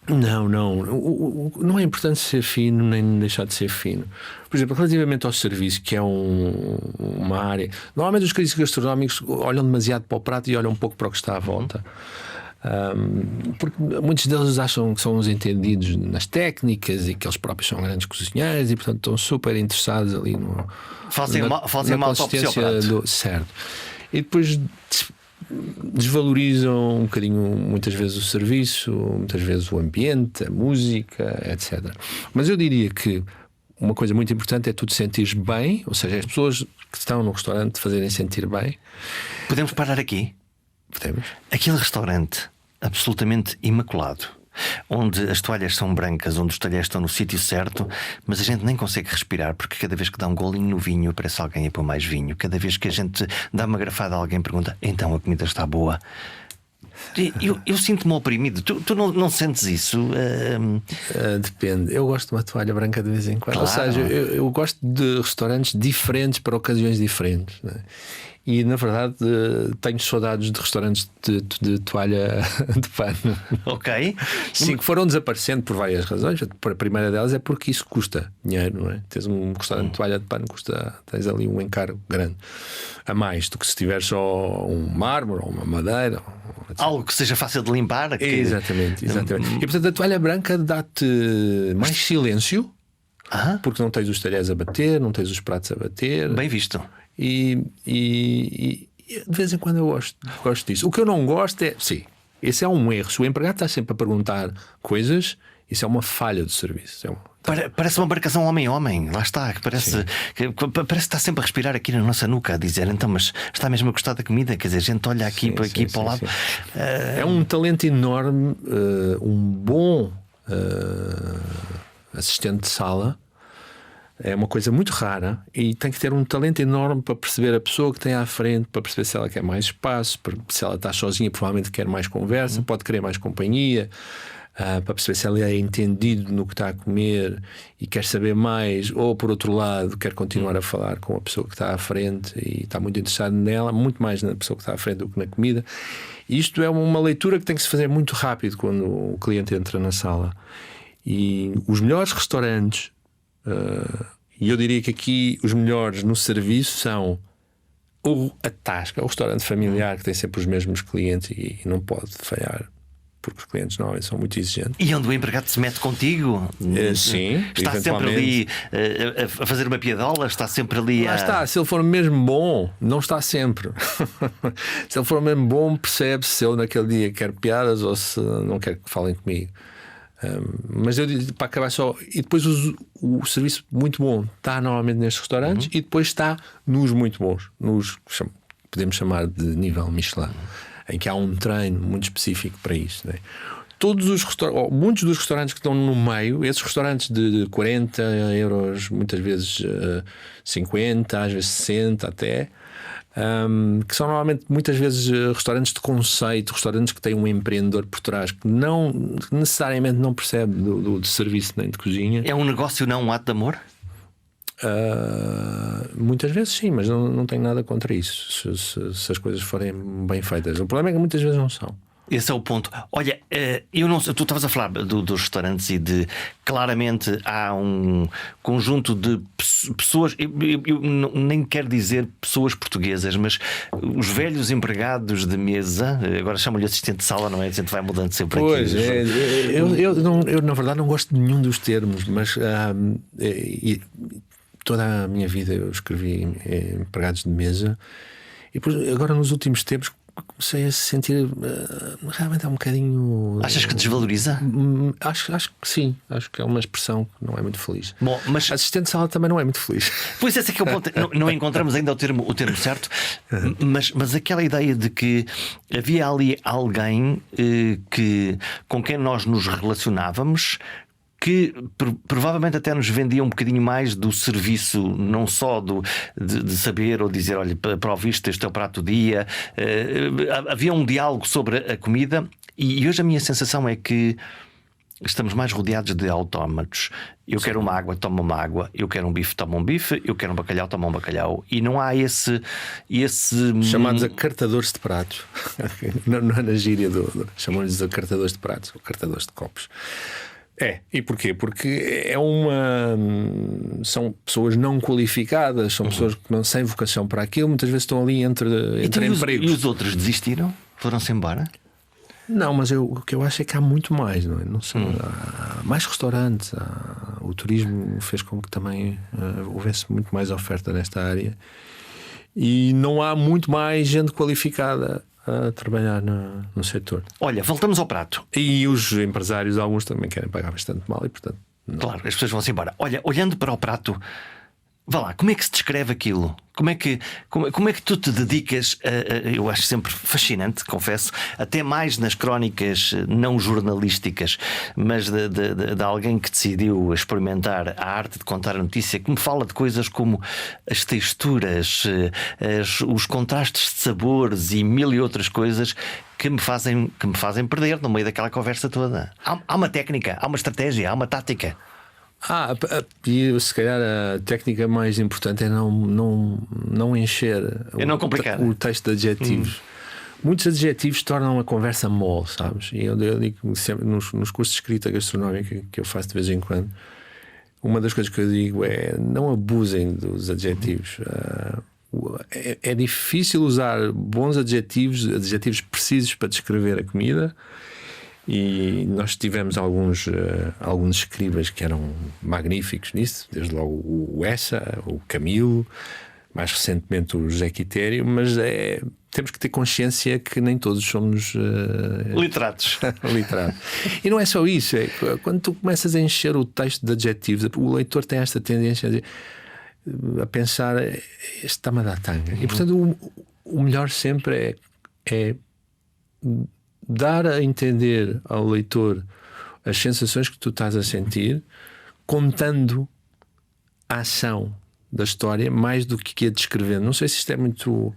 Não é importante ser fino nem deixar de ser fino. Por exemplo, relativamente ao serviço, que é uma área. Normalmente os críticos gastronómicos olham demasiado para o prato e olham um pouco para o que está à volta. Porque muitos deles acham que são os entendidos nas técnicas e que eles próprios são grandes cozinheiros e, portanto, estão super interessados ali no. Fazem mal para certo. E depois desvalorizam um bocadinho, muitas vezes, o serviço, muitas vezes o ambiente, a música, etc. Mas eu diria que uma coisa muito importante é tu te sentires bem, ou seja, as pessoas que estão no restaurante te fazerem sentir bem. Podemos parar aqui? Podemos. Aquele restaurante absolutamente imaculado, onde as toalhas são brancas, onde os talheres estão no sítio certo, mas a gente nem consegue respirar, porque cada vez que dá um golinho no vinho parece alguém a pôr mais vinho. Cada vez que a gente dá uma garrafada, alguém pergunta: então a comida está boa? Eu sinto-me oprimido. Tu não sentes isso? Depende. Eu gosto de uma toalha branca de vez em quando. Claro. Ou seja, eu gosto de restaurantes diferentes para ocasiões diferentes, não é? E na verdade tenho saudades de restaurantes de toalha de pano. Ok. Sim, que foram desaparecendo por várias razões. A primeira delas é porque isso custa dinheiro, não é? Tens um restaurante de toalha de pano, tens ali um encargo grande a mais do que se tiver só um mármore ou uma madeira, algo que seja fácil de limpar. Exatamente. E portanto a toalha branca dá-te mais silêncio, porque não tens os talheres a bater, não tens os pratos a bater. Bem visto. E de vez em quando eu gosto disso. O que eu não gosto é, sim, esse é um erro. Se o empregado está sempre a perguntar coisas, isso é uma falha do serviço. Parece uma marcação homem-homem. Lá está, parece que está sempre a respirar aqui na nossa nuca, a dizer: então, mas está mesmo a gostar da comida? Quer dizer, a gente olha aqui para o lado. É um talento enorme, um bom assistente de sala. É uma coisa muito rara e tem que ter um talento enorme para perceber a pessoa que tem à frente, para perceber se ela quer mais espaço, se ela está sozinha, provavelmente quer mais conversa, pode querer mais companhia, para perceber se ela é entendido no que está a comer e quer saber mais, ou por outro lado quer continuar a falar com a pessoa que está à frente e está muito interessado nela, muito mais na pessoa que está à frente do que na comida. E isto é uma leitura que tem que se fazer muito rápido quando o cliente entra na sala. E os melhores restaurantes, e eu diria que aqui os melhores no serviço são A Tasca é o restaurante familiar que tem sempre os mesmos clientes e não pode falhar, porque os clientes normalmente são muito exigentes. E onde o empregado se mete contigo? Sim, está sempre ali a fazer uma piadola, está sempre ali Lá está, se ele for mesmo bom, não está sempre. Se ele for mesmo bom, percebe se eu naquele dia quero piadas ou se não quer que falem comigo. Mas eu digo, para acabar só, e depois o serviço muito bom está normalmente nestes restaurantes e depois está nos muito bons, podemos chamar de nível Michelin, em que há um treino muito específico para isso, né? Todos os muitos dos restaurantes que estão no meio, esses restaurantes de 40 euros, muitas vezes 50, às vezes 60 até, que são normalmente muitas vezes restaurantes de conceito, restaurantes que têm um empreendedor por trás que não necessariamente não percebe do serviço nem de cozinha. É um negócio, não um ato de amor? Muitas vezes sim, mas não tenho nada contra isso se as coisas forem bem feitas. O problema é que muitas vezes não são. Esse é o ponto. Olha, eu não sei, tu estavas a falar dos restaurantes e de claramente há um conjunto de pessoas, eu nem quero dizer pessoas portuguesas, mas os velhos empregados de mesa, agora chamam-lhe assistente de sala, não é? A gente vai mudando sempre aqui. Pois, eu na verdade não gosto de nenhum dos termos, mas toda a minha vida eu escrevi empregados de mesa e depois, agora nos últimos tempos comecei a sentir realmente é um bocadinho. Achas que desvaloriza? Acho que sim. Acho que é uma expressão que não é muito feliz. Bom, mas assistente de sala também não é muito feliz. Pois esse é que é o ponto. Não encontramos ainda o termo certo, mas aquela ideia de que havia ali alguém com quem nós nos relacionávamos, que provavelmente até nos vendia um bocadinho mais do serviço, não só de saber ou dizer, olha, para o visto, este é o prato do dia. Havia um diálogo sobre a comida e hoje a minha sensação é que estamos mais rodeados de autómatos. Eu quero uma água, toma uma água. Eu quero um bife, toma um bife. Eu quero um bacalhau, toma um bacalhau. E não há esse chamados acartadores de pratos. Não é na gíria chamam-lhes acartadores de pratos ou cartadores de copos. E porquê? Porque são pessoas não qualificadas, são pessoas que não sem vocação para aquilo, muitas vezes estão ali entre empregos. E os outros desistiram? Foram-se embora? Não, mas o que eu acho é que há muito mais, não é? Não sei, há mais restaurantes, o turismo fez com que também houvesse muito mais oferta nesta área e não há muito mais gente qualificada a trabalhar no setor. Olha, voltamos ao prato. E os empresários, alguns também querem pagar bastante mal e portanto Claro, as pessoas vão-se embora. Olha, olhando para o prato, vá lá, como é que se descreve aquilo? Como é que tu te dedicas eu acho sempre fascinante, confesso, até mais nas crónicas não jornalísticas, mas de alguém que decidiu experimentar a arte de contar a notícia, que me fala de coisas como as texturas, os contrastes de sabores e mil e outras coisas que me fazem perder no meio daquela conversa toda. Há uma técnica, há uma estratégia, há uma tática. E se calhar a técnica mais importante é não encher não complicar o texto de adjetivos. Muitos adjetivos tornam a conversa mole, sabes? E eu digo sempre nos cursos de escrita gastronómica que eu faço de vez em quando, uma das coisas que eu digo é não abusem dos adjetivos. É difícil usar bons adjetivos precisos para descrever a comida. E nós tivemos alguns escribas que eram magníficos nisso, desde logo o Essa, o Camilo, mais recentemente o José Quitério, mas temos que ter consciência que nem todos somos literatos. E não é só isso, quando tu começas a encher o texto de adjetivos, o leitor tem esta tendência a pensar, este está-me a dar tanga. E portanto o melhor sempre é dar a entender ao leitor as sensações que tu estás a sentir, contando a ação da história mais do que a descrevendo. Não sei se isto é muito,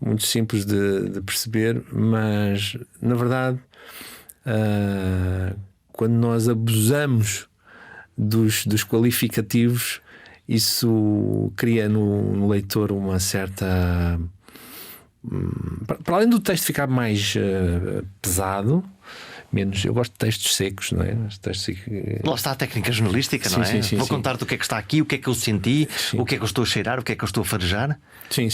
muito simples de perceber, mas na verdade quando nós abusamos dos qualificativos, isso cria no leitor uma certa... Para além do texto ficar mais pesado, menos. Eu gosto de textos secos, não é? Textos secos. Lá está a técnica jornalística, não é? Sim, Vou contar-te o que é que está aqui, o que é que eu senti, Sim. o que é que eu estou a cheirar, o que é que eu estou a farejar. Sim.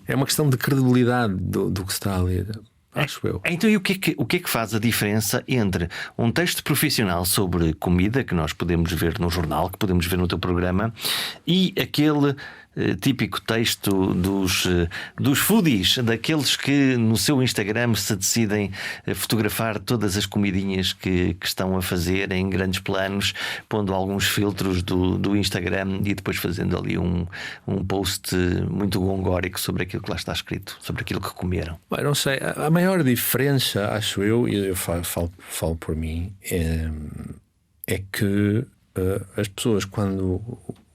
É uma questão de credibilidade do que se está a ler, acho eu. Então, e o que é que faz a diferença entre um texto profissional sobre comida, que nós podemos ver no jornal, que podemos ver no teu programa, e aquele típico texto dos foodies, daqueles que no seu Instagram se decidem fotografar todas as comidinhas que estão a fazer em grandes planos, pondo alguns filtros do Instagram e depois fazendo ali um post muito gongórico sobre aquilo que lá está escrito, sobre aquilo que comeram? Bem, não sei, a maior diferença, acho eu, e eu falo por mim, é que as pessoas, quando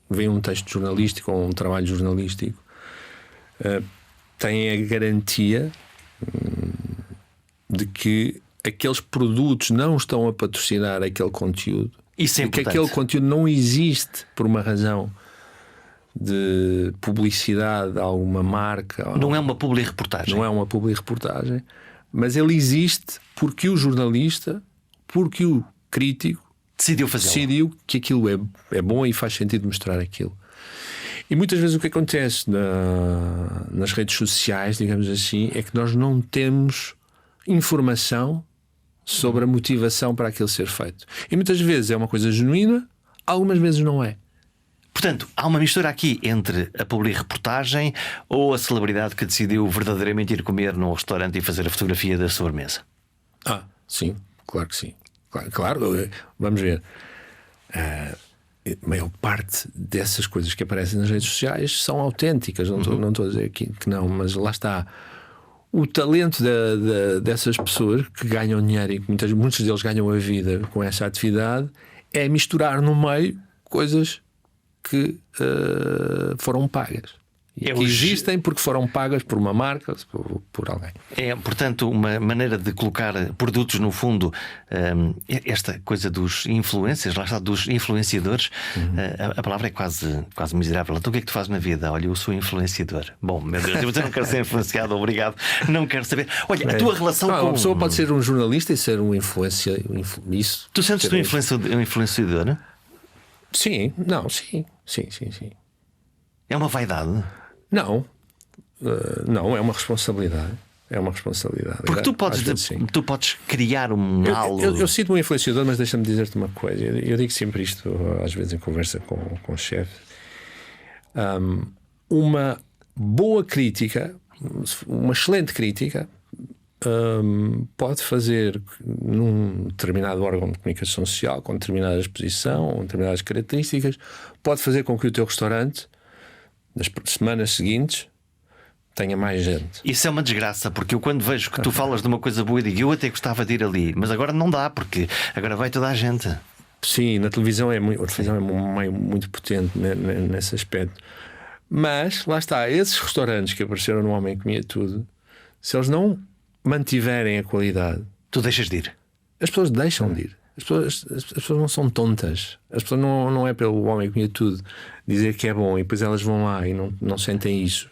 veem um texto jornalístico ou um trabalho jornalístico, têm a garantia de que aqueles produtos não estão a patrocinar aquele conteúdo. Isso é e que importante. aquele conteúdo não existe por uma razão de publicidade de alguma marca. Não é uma publi-reportagem. Não é uma publi-reportagem, mas ele existe porque o jornalista, porque o crítico decidiu que aquilo é bom e faz sentido mostrar aquilo. E muitas vezes o que acontece nas redes sociais, digamos assim, é que nós não temos informação sobre a motivação para aquilo ser feito. E muitas vezes é uma coisa genuína, algumas vezes não é. Portanto, há uma mistura aqui entre a publi-reportagem ou a celebridade que decidiu verdadeiramente ir comer num restaurante e fazer a fotografia da sobremesa. Sim, claro que sim. Claro, vamos ver. A maior parte dessas coisas que aparecem nas redes sociais são autênticas. Não estou a dizer que não, mas lá está. O talento dessas pessoas que ganham dinheiro e que muitos deles ganham a vida com essa atividade é misturar no meio coisas que foram pagas. Que existem porque foram pagas por uma marca, por alguém. É, portanto, uma maneira de colocar produtos no fundo, esta coisa dos influencers, lá está, dos influenciadores. A palavra é quase miserável. Então o que é que tu fazes na vida? Olha, eu sou influenciador. Bom, meu Deus, eu não quero ser influenciado, obrigado. Não quero saber. Olha, a tua relação com... Uma pessoa pode ser um jornalista e ser um influenciador. Tu sentes-te um influenciador? Sim. É uma vaidade? Não, é uma responsabilidade. É uma responsabilidade. Porque tu podes criar um halo. Eu sinto-me um influenciador, mas deixa-me dizer-te uma coisa. Eu digo sempre isto, às vezes, em conversa com o chefe. Uma boa crítica, uma excelente crítica, pode fazer num determinado órgão de comunicação social, com determinada exposição, com determinadas características, pode fazer com que o teu restaurante, nas semanas seguintes, tenha mais gente. Isso é uma desgraça, porque eu quando vejo que tu falas de uma coisa boa, digo, eu até gostava de ir ali, mas agora não dá, porque agora vai toda a gente. Sim, na televisão a televisão é um meio muito potente nesse aspecto. Mas lá está, esses restaurantes que apareceram no Homem que Comia Tudo, se eles não mantiverem a qualidade, tu deixas de ir. As pessoas deixam de ir. As pessoas não são tontas. As pessoas não é pelo Homem que Comia Tudo dizer que é bom e depois elas vão lá e não sentem isso.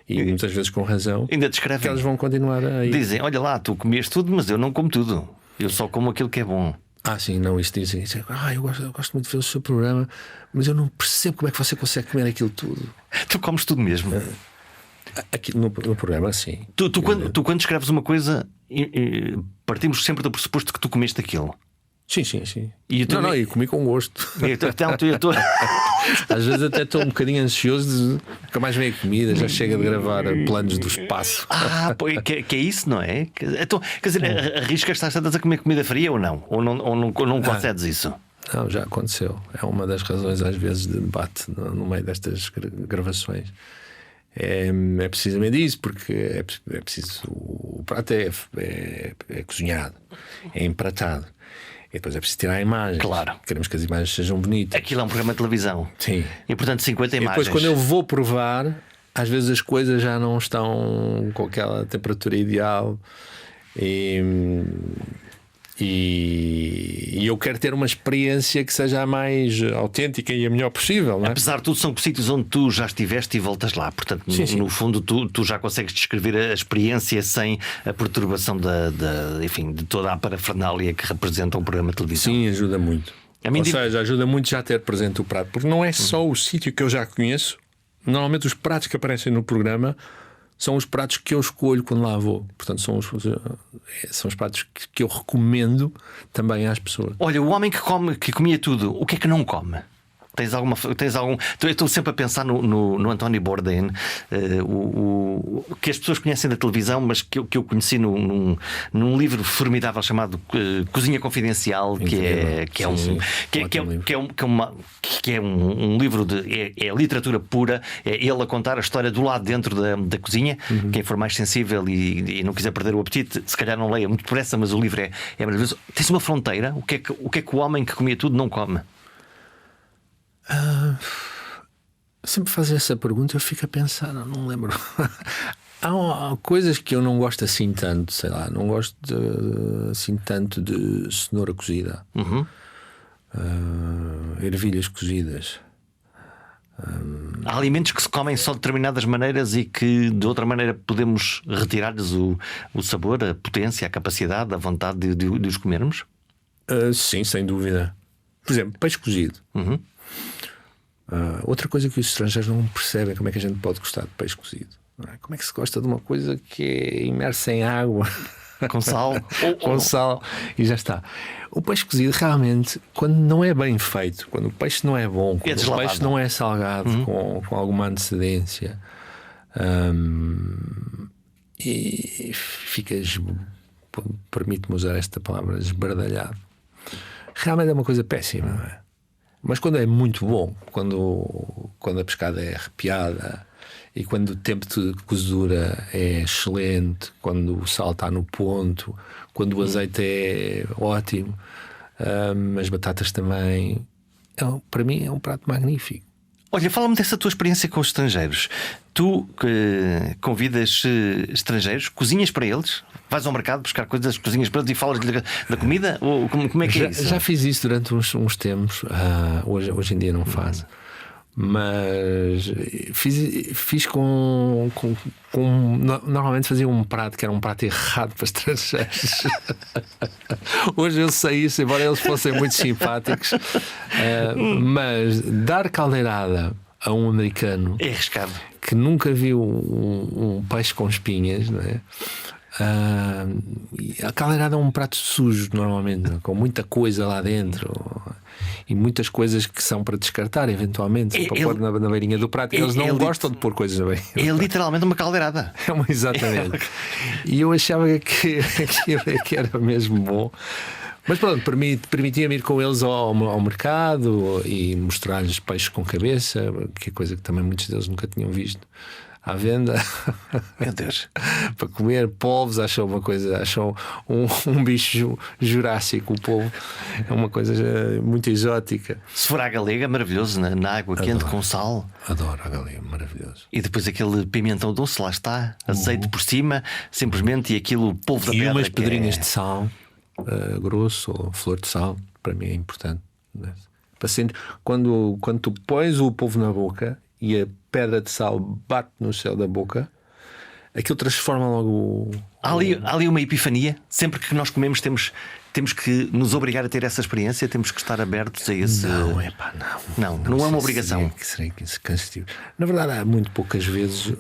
E muitas vezes com razão. Ainda descrevem. Que elas vão continuar a ir. Dizem, olha lá, tu comias tudo, mas eu não como tudo. Eu só como aquilo que é bom. Sim, não, isso dizem. Eu gosto muito de ver o seu programa, mas eu não percebo como é que você consegue comer aquilo tudo. Tu comes tudo mesmo. Aqui no programa, sim. Tu quando escreves uma coisa, partimos sempre do pressuposto que tu comeste aquilo. Sim. E eu comi com gosto. Às vezes até estou um bocadinho ansioso nunca mais vem a comida, já chega de gravar planos do espaço. Que é isso, não é? Então, quer dizer, arriscas às tantas a comer comida fria ou não? Ou não concedes isso? Não, já aconteceu. É uma das razões às vezes de debate no meio destas gravações. É precisamente isso, porque é preciso. O prato é cozinhado, é empratado. E depois é preciso tirar a imagem. Claro. Queremos que as imagens sejam bonitas. Aquilo é um programa de televisão. Sim. E portanto 50 imagens. E depois quando eu vou provar, às vezes as coisas já não estão com aquela temperatura ideal. E E eu quero ter uma experiência que seja a mais autêntica e a melhor possível, não é? Apesar de tudo, são sítios onde tu já estiveste e voltas lá. Portanto, no fundo, tu já consegues descrever a experiência sem a perturbação enfim, de toda a parafernália que representa um programa de televisão. Sim, ajuda muito. Ou seja, ajuda muito já ter presente o prato, porque não é só o sítio que eu já conheço. Normalmente os pratos que aparecem no programa são os pratos que eu escolho quando lá vou. Portanto, são os pratos que eu recomendo também às pessoas. Olha, o homem que comia tudo, o que é que não come? Tens algum. Eu estou sempre a pensar no Anthony Bourdain, que as pessoas conhecem da televisão, mas que eu conheci num livro formidável chamado Cozinha Confidencial, que é um livro é literatura pura, é ele a contar a história do lado dentro da cozinha. Quem for mais sensível e não quiser perder o apetite, se calhar não leia muito depressa, mas o livro é maravilhoso. Tens uma fronteira? O que é que o homem que comia tudo não come? Sempre fazer essa pergunta eu fico a pensar, não lembro. Há coisas que eu não gosto assim tanto, sei lá, não gosto assim tanto de cenoura cozida, ervilhas cozidas. Há alimentos que se comem só de determinadas maneiras e que de outra maneira podemos retirar-lhes o sabor, a potência, a capacidade, a vontade de os comermos? Sim, sem dúvida. Por exemplo, peixe cozido. Outra coisa que os estrangeiros não percebem, como é que a gente pode gostar de peixe cozido, não é? Como é que se gosta de uma coisa que é imersa em água com sal com sal e já está. O peixe cozido realmente, quando não é bem feito, quando o peixe não é bom, quando o peixe não é salgado com alguma antecedência, e ficas, permite-me usar esta palavra, esbardalhado, realmente é uma coisa péssima, não é? Mas quando é muito bom, quando a pescada é arrepiada e quando o tempo de cozedura é excelente, quando o sal está no ponto, quando o azeite é ótimo, as batatas também, para mim é um prato magnífico. Olha, fala-me dessa tua experiência com os estrangeiros. Tu convidas estrangeiros, cozinhas para eles, vais ao mercado buscar coisas, cozinhas para eles e falas da comida? Ou como é que é isso? Já fiz isso durante uns tempos, hoje em dia não faço. Mas fiz normalmente fazia um prato que era um prato errado para estrangeiros. Hoje eu sei isso, embora eles fossem muito simpáticos, mas dar caldeirada a um americano é arriscado, que nunca viu um peixe com espinhas, não é? A caldeirada é um prato sujo normalmente, com muita coisa lá dentro e muitas coisas que são para descartar eventualmente, para pôr na beirinha do prato. Eles não gostam de pôr coisas na beirinha. É literalmente uma caldeirada. Exatamente. E eu achava que era mesmo bom. Mas pronto, permitia-me ir com eles ao mercado e mostrar-lhes peixes com cabeça, que é coisa que também muitos deles nunca tinham visto à venda. Meu Deus. Para comer polvos, acham um bicho jurássico. O polvo é uma coisa muito exótica. Se for à galega, maravilhoso, na água quente com sal. Adoro a galega, maravilhoso. E depois aquele pimentão doce, lá está, azeite por cima, simplesmente, e aquilo, polvo da pedra. E umas pedrinhas de sal grosso, ou flor de sal, para mim é importante, né? Quando tu pões o polvo na boca e a pedra de sal bate no céu da boca, aquilo transforma logo Há ali uma epifania. Sempre que nós comemos temos que nos obrigar a ter essa experiência. Temos que estar abertos a esse. Não é uma obrigação. Seria cansativo. Na verdade, há muito poucas vezes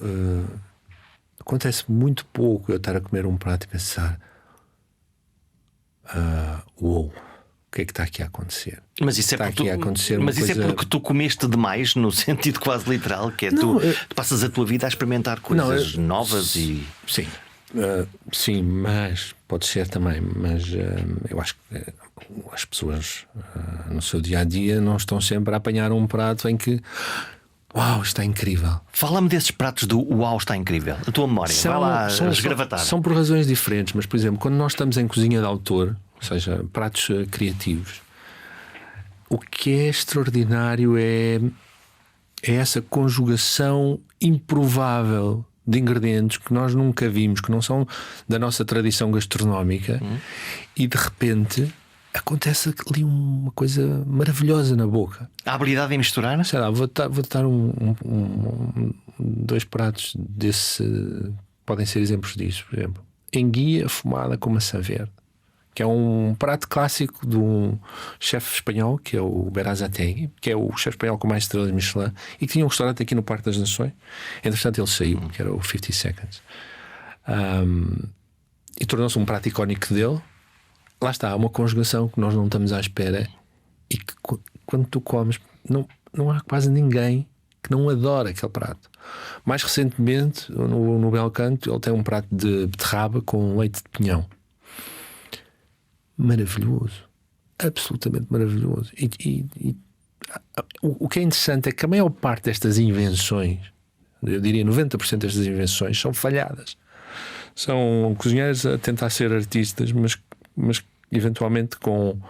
acontece muito pouco eu estar a comer um prato e pensar uou, o que é que está aqui a acontecer? Mas isso é porque tu comeste demais, no sentido quase literal, que é tu passas a tua vida a experimentar coisas novas e. Sim. Sim, mas pode ser também. Mas eu acho que as pessoas no seu dia a dia não estão sempre a apanhar um prato em que uau, está incrível. Fala-me desses pratos do uau, está incrível. A tua memória, vai lá esgravatar. São por razões diferentes, mas por exemplo, quando nós estamos em cozinha de autor, ou seja, pratos criativos, o que é extraordinário é essa conjugação improvável de ingredientes que nós nunca vimos, que não são da nossa tradição gastronómica, e de repente acontece ali uma coisa maravilhosa na boca. A habilidade em misturar? Sei lá, vou dar dois pratos desse, podem ser exemplos disso. Por exemplo, enguia afumada com maçã verde, que é um prato clássico de um chefe espanhol, que é o Berazategui, que é o chefe espanhol com mais estrelas de Michelin, e que tinha um restaurante aqui no Parque das Nações. Entretanto ele saiu, que era o 50 Seconds, e tornou-se um prato icónico dele. Lá está, há uma conjugação que nós não estamos à espera, e que quando tu comes não há quase ninguém que não adora aquele prato. Mais recentemente, no Bel Canto, ele tem um prato de beterraba com leite de pinhão. Maravilhoso, absolutamente maravilhoso. O que é interessante é que a maior parte destas invenções, eu diria 90% destas invenções, são falhadas. São cozinheiros a tentar ser artistas, mas eventualmente com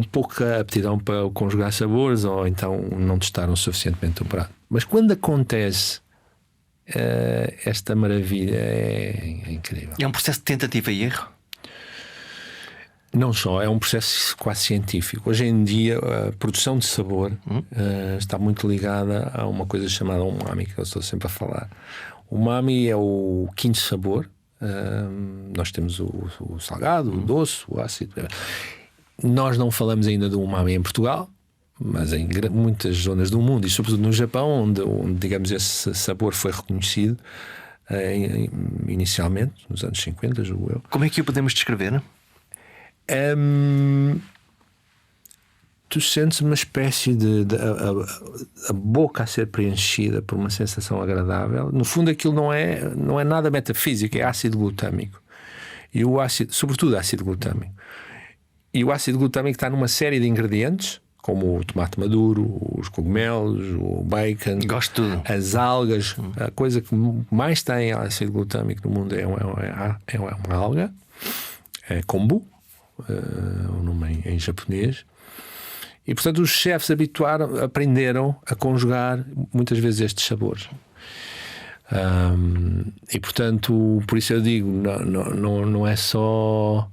pouca aptidão para conjugar sabores, ou então não testaram suficientemente o prato. Mas quando acontece esta maravilha, é incrível. É um processo de tentativa e erro? Não só, é um processo quase científico. Hoje em dia a produção de sabor está muito ligada a uma coisa chamada umami, que eu estou sempre a falar. O umami é o quinto sabor. Nós temos o salgado, o doce, o ácido. Nós não falamos ainda do umami em Portugal, mas em muitas zonas do mundo, e sobretudo no Japão, onde digamos, esse sabor foi reconhecido inicialmente, nos anos 50, julgo eu. Como é que o podemos descrever? Tu sentes uma espécie de a boca a ser preenchida por uma sensação agradável. No fundo aquilo não é nada metafísico, é ácido glutâmico. E o ácido, sobretudo ácido glutâmico. E o ácido glutâmico está numa série de ingredientes, como o tomate maduro, os cogumelos, o bacon, gosto de tudo. As algas. A coisa que mais tem ácido glutâmico no mundo é uma alga, é kombu, o nome em japonês. E portanto os chefes aprenderam a conjugar muitas vezes estes sabores. E portanto, por isso eu digo, não é só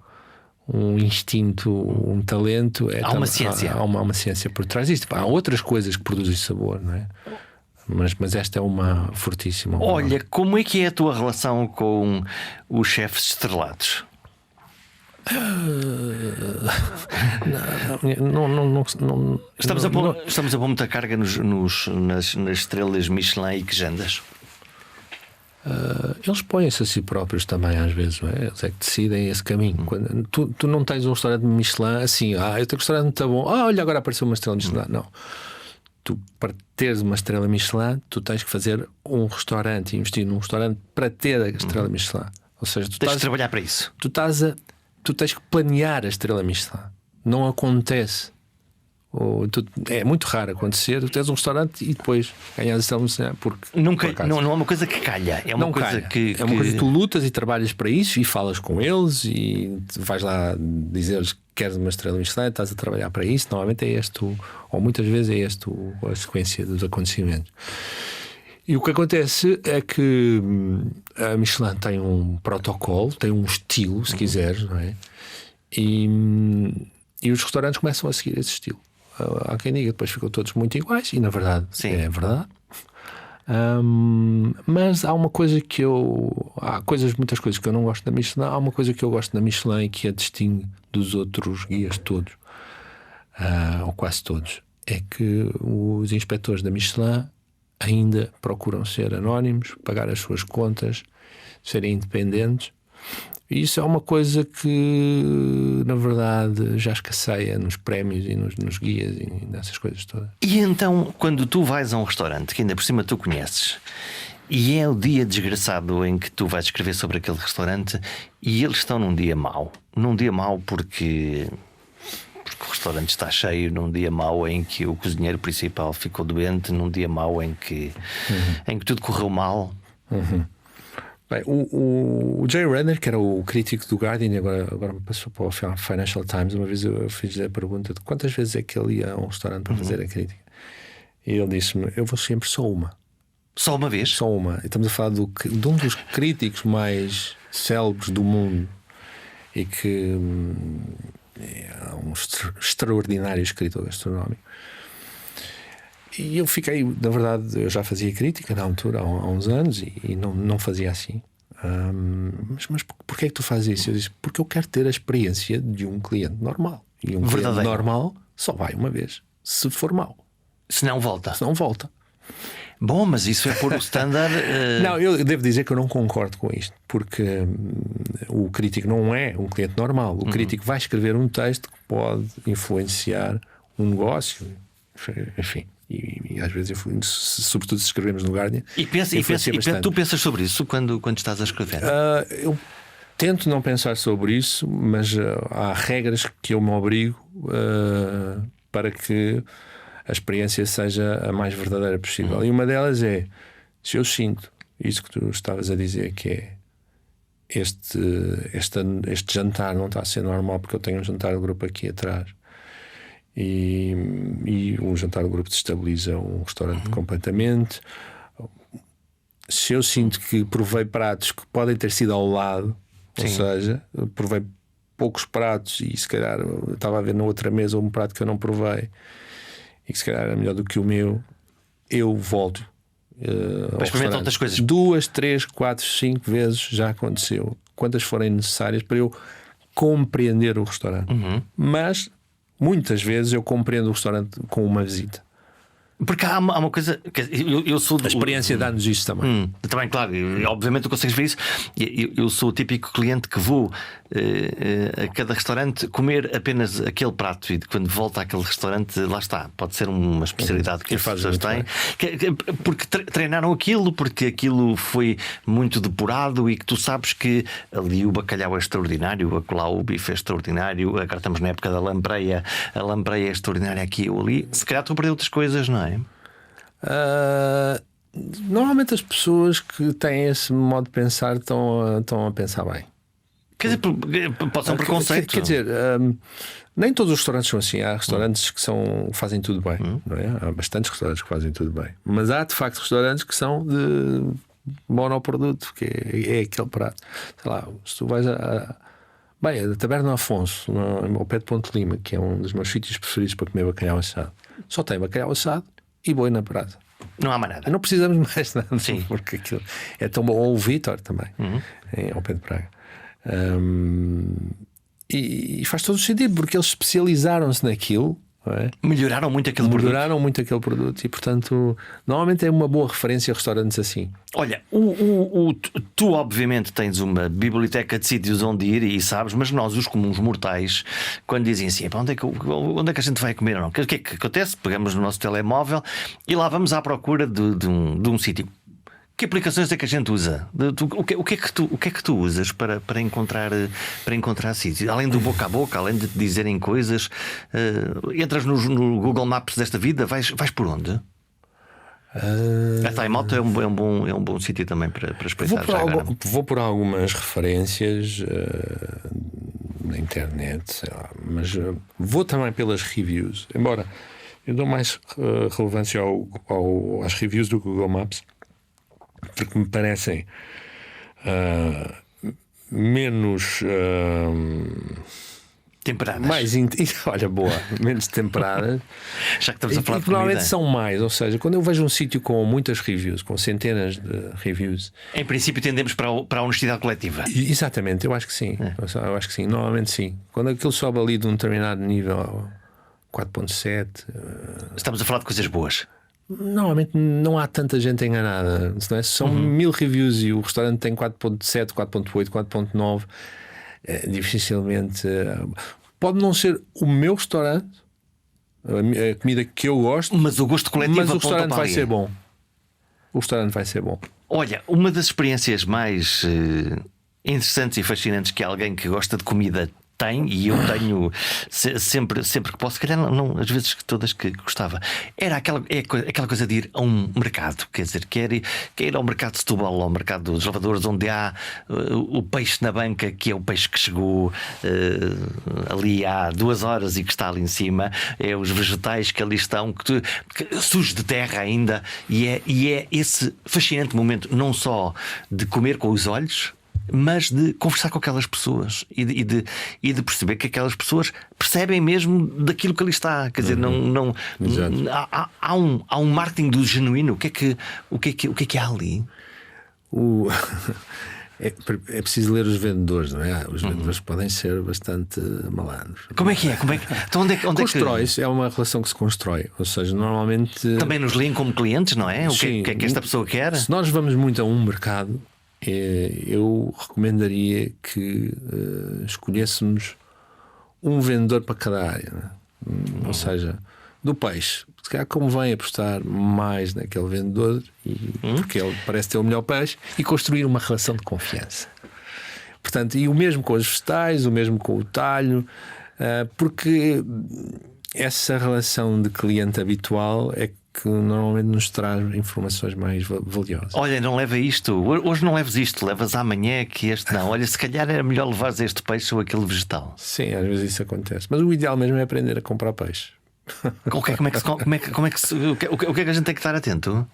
um instinto, um talento, há uma ciência. Há uma ciência por trás disto. Há outras coisas que produzem sabor, não é? Mas esta é uma fortíssima. Olha, como é que é a tua relação com os chefes estrelados? Estamos a pôr muita carga nas estrelas Michelin e quejandas. Eles põem-se a si próprios também, às vezes, não é? Eles é que decidem esse caminho. Quando tu não tens um restaurante Michelin assim, eu tenho um restaurante muito bom, olha, agora apareceu uma estrela Michelin. Não. Tu, para teres uma estrela Michelin, tu tens que fazer um restaurante, investir num restaurante para ter a estrela Michelin. Ou seja, tu tens que trabalhar para isso. Tu tens que planear a estrela Michelin. Não acontece. É muito raro acontecer. Tu tens um restaurante e depois ganhas a estrela Michelin. Não é uma coisa que calha. É uma coisa que tu lutas e trabalhas para isso e falas com eles e vais lá dizer-lhes que queres uma estrela Michelin, estás a trabalhar para isso. Normalmente é este, ou muitas vezes é este a sequência dos acontecimentos. E o que acontece é que a Michelin tem um protocolo, tem um estilo, se quiseres, não é? E os restaurantes começam a seguir esse estilo. Há quem diga, depois ficam todos muito iguais, e na verdade é verdade. Mas há uma coisa muitas coisas que eu não gosto da Michelin. Há uma coisa que eu gosto da Michelin e que a distingue dos outros guias todos, ou quase todos, é que os inspectores da Michelin ainda procuram ser anónimos, pagar as suas contas, serem independentes. E isso é uma coisa que, na verdade, já escasseia nos prémios e nos guias e nessas coisas todas. E então, quando tu vais a um restaurante que ainda por cima tu conheces, e é o dia desgraçado em que tu vais escrever sobre aquele restaurante e eles estão num dia mau porque o restaurante está cheio, num dia mau em que o cozinheiro principal ficou doente, num dia mau em que tudo correu mal. Bem, o Jay Renner, que era o crítico do Guardian, agora me passou para o Financial Times. Uma vez eu fiz a pergunta de quantas vezes é que ele ia a um restaurante para fazer a crítica, e ele disse-me: eu vou sempre só uma. Só uma vez? Só uma. E estamos a falar de um dos críticos mais célebres do mundo e que é um extraordinário escritor gastronómico. E eu fiquei, na verdade, eu já fazia crítica na altura, há uns anos, e não fazia assim. Mas porquê é que tu fazes isso? Eu disse, porque eu quero ter a experiência de um cliente normal. E um cliente normal só vai uma vez, se for mau. Se não volta. Bom, mas isso é pôr o standard. Não, eu devo dizer que eu não concordo com isto, porque o crítico não é um cliente normal. O crítico vai escrever um texto que pode influenciar um negócio, enfim. E às vezes, sobretudo se escrevemos no Guardian. E tu pensas sobre isso quando estás a escrever? Eu tento não pensar sobre isso, mas há regras que eu me obrigo para que a experiência seja a mais verdadeira possível. E uma delas é: se eu sinto isso que tu estavas a dizer, que é este jantar não está a ser normal, porque eu tenho um jantar de grupo aqui atrás e um jantar de grupo destabiliza um restaurante completamente. Se eu sinto que provei pratos que podem ter sido ao lado, ou seja, provei poucos pratos e se calhar estava a ver na outra mesa um prato que eu não provei e que se calhar era melhor do que o meu, eu volto para experimentar outras coisas. 2, 3, 4, 5 vezes já aconteceu, quantas forem necessárias para eu compreender o restaurante. Mas muitas vezes eu compreendo o restaurante com uma visita. Porque há uma coisa. Eu sou a experiência dá-nos isso também. Também, claro, obviamente tu consegues ver isso. Eu sou o típico cliente que vou a cada restaurante comer apenas aquele prato e quando volto àquele restaurante, lá está. Pode ser uma especialidade que as pessoas têm, porque treinaram aquilo, porque aquilo foi muito depurado e que tu sabes que ali o bacalhau é extraordinário, acolá o bife é extraordinário. Agora estamos na época da lampreia, a lampreia é extraordinária aqui ou ali. Se calhar estou a perder outras coisas, não é? Normalmente as pessoas que têm esse modo de pensar estão a pensar bem. Quer dizer, pode ser um preconceito. Quer dizer, nem todos os restaurantes são assim. Há restaurantes que fazem tudo bem, não é? Há bastantes restaurantes que fazem tudo bem. Mas há de facto restaurantes que são de monoproduto, que é aquele prato. Sei lá, se tu vais a Taberna Afonso, ao pé de Ponte Lima, que é um dos meus sítios preferidos para comer bacalhau assado, só tem bacalhau assado e boi na brasa. Não há mais nada. Não precisamos mais nada. Sim. Porque aquilo é tão bom. Ou o Vítor também, ao pé de Praga. E faz todo o sentido, porque eles especializaram-se naquilo. Não é? Melhoraram muito aquele produto e, portanto, normalmente é uma boa referência a restaurantes assim. Olha, tu obviamente tens uma biblioteca de sítios onde ir e sabes, mas nós, os comuns mortais, quando dizem assim, onde é que a gente vai comer ou não? O que é que acontece? Pegamos no nosso telemóvel e lá vamos à procura de um sítio. Que aplicações é que a gente usa? O que é que tu usas para encontrar sítios? Além do boca a boca, além de te dizerem coisas, entras no Google Maps desta vida, vais por onde? A Time Out é um bom sítio também para espreitar. Vou por algumas referências na internet, sei lá, mas vou também pelas reviews. Embora eu dou mais relevância às reviews do Google Maps, porque me parecem menos temperadas. Olha, boa, menos temperadas. Já que estamos a falar de normalmente são mais, ou seja, quando eu vejo um sítio com muitas reviews, com centenas de reviews, em princípio tendemos para a honestidade coletiva. Exatamente, eu acho que sim. Eu acho que sim, normalmente sim. Quando aquilo sobe ali de um determinado nível 4.7, estamos a falar de coisas boas. Normalmente não há tanta gente enganada, não é? São 1000 reviews e o restaurante tem 4.7, 4.8, 4.9. Dificilmente pode não ser o meu restaurante, a comida que eu gosto, mas o gosto coletivo, mas o restaurante vai ser bom. O restaurante vai ser bom. Olha, uma das experiências mais interessantes e fascinantes que alguém que gosta de comida tem, e eu tenho sempre que posso, se calhar não as vezes todas que gostava, era aquela coisa de ir a um mercado, quer dizer, quer ir ao mercado de Setúbal, ao mercado dos lavadores, onde há o peixe na banca, que é o peixe que chegou ali há 2 horas e que está ali em cima, é os vegetais que ali estão, que sujos de terra ainda, e é esse fascinante momento, não só de comer com os olhos, mas de conversar com aquelas pessoas e de perceber que aquelas pessoas percebem mesmo daquilo que ali está. Quer dizer, não há um marketing do genuíno. O que é que há ali? É preciso ler os vendedores, não é? Os vendedores podem ser bastante malandros. Como é que é? Então onde Constrói-se, é uma relação que se constrói. Ou seja, normalmente. Também nos leem como clientes, não é? O que é que esta pessoa quer? Se nós vamos muito a um mercado, eu recomendaria que escolhêssemos um vendedor para cada área, não é? Ou seja, do peixe, se calhar convém apostar mais naquele vendedor, porque ele parece ter o melhor peixe, e construir uma relação de confiança. Portanto, e o mesmo com os vegetais, o mesmo com o talho, porque essa relação de cliente habitual é que normalmente nos traz informações mais valiosas. Olha, não leva isto, hoje não leves isto, levas amanhã que este não. Olha, se calhar era melhor levares este peixe ou aquele vegetal. Sim, às vezes isso acontece. Mas o ideal mesmo é aprender a comprar peixe. O que é que a gente tem que estar atento?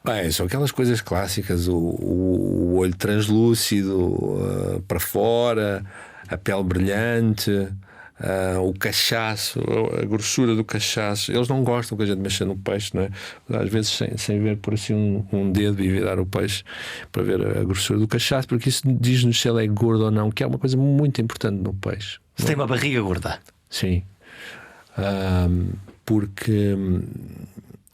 Bem, são aquelas coisas clássicas: o olho translúcido, para fora, a pele brilhante, o cachaço, a grossura do cachaço. Eles não gostam que a gente mexa no peixe, não é? Às vezes sem ver por assim um dedo e virar o peixe para ver a grossura do cachaço, porque isso diz-nos se ele é gordo ou não, que é uma coisa muito importante no peixe. Se tem uma barriga gorda. Sim. Porque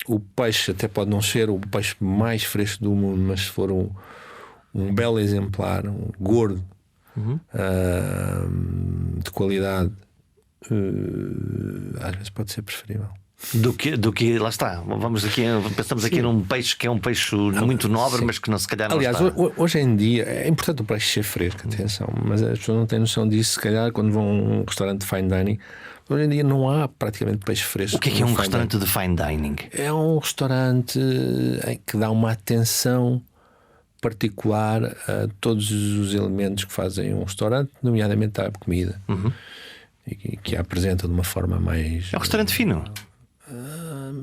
o peixe até pode não ser o peixe mais fresco do mundo, mas se for um belo exemplar, um gordo, de qualidade, às vezes pode ser preferível. Do que lá está. Pensamos aqui num peixe que é um peixe muito nobre, sim, mas que não, se calhar não. Aliás, está. Hoje em dia é importante o peixe ser fresco, atenção, mas as pessoas não têm noção disso. Se calhar, quando vão a um restaurante de fine dining, hoje em dia não há praticamente peixe fresco. O que é um restaurante de fine dining? É um restaurante em que dá uma atenção particular a todos os elementos que fazem um restaurante, nomeadamente à comida, e que a apresenta de uma forma mais. É um restaurante fino.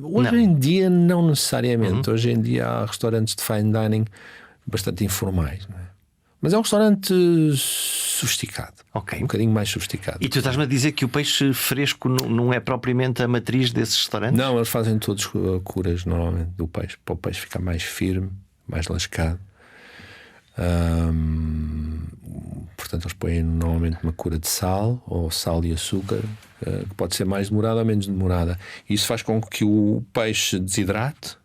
Hoje em dia não necessariamente. Hoje em dia há restaurantes de fine dining bastante informais, não é? Mas é um restaurante sofisticado, um bocadinho mais sofisticado. E tu estás-me a dizer que o peixe fresco não é propriamente a matriz desses restaurantes? Não, eles fazem todos curas normalmente do peixe, para o peixe ficar mais firme, mais lascado. Portanto, eles põem normalmente uma cura de sal ou sal e açúcar, que pode ser mais demorada ou menos demorada. Isso faz com que o peixe desidrate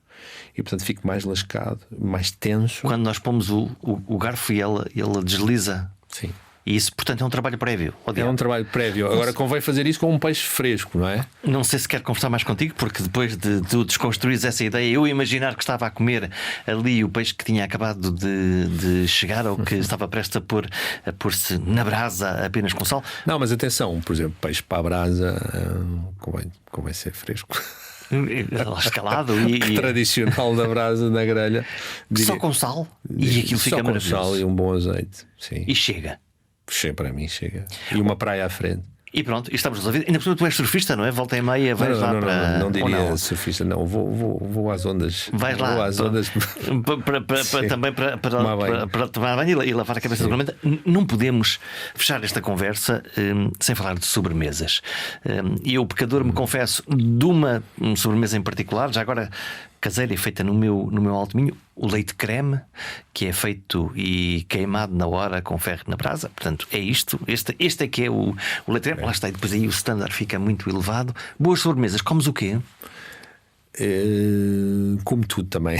e, portanto, fique mais lascado, mais tenso. Quando nós pomos o garfo e ele desliza. Sim. E isso, portanto, é um trabalho prévio. É um trabalho prévio. Agora convém fazer isso com um peixe fresco, não é? Não sei se quero conversar mais contigo, porque depois de tu desconstruires essa ideia, eu imaginar que estava a comer ali o peixe que tinha acabado de chegar ou que estava prestes a pôr-se na brasa apenas com sal. Não, mas atenção, por exemplo, peixe para a brasa convém ser fresco. Escalado tradicional da brasa na grelha. Só com sal? E aquilo fica maravilhoso. Só com sal e um bom azeite. Sim. E chega. Para mim chega. E uma praia à frente. E pronto, e estamos resolvidos. Ainda por cima tu és surfista, não é? Volta e meia, vais lá para. Não diria surfista, não. Vou às ondas. Vais lá. Vou às ondas. Também para tomar banho e lavar a cabeça do planeta. Não podemos fechar esta conversa sem falar de sobremesas. E eu, pecador, me confesso de uma sobremesa em particular, já agora caseira e feita no meu alto minho, o leite creme, que é feito e queimado na hora com ferro na brasa. Portanto, é isto. Este é que é o leite creme. Lá está, e depois aí o standard fica muito elevado. Boas sobremesas. Comes o quê? Como tudo também.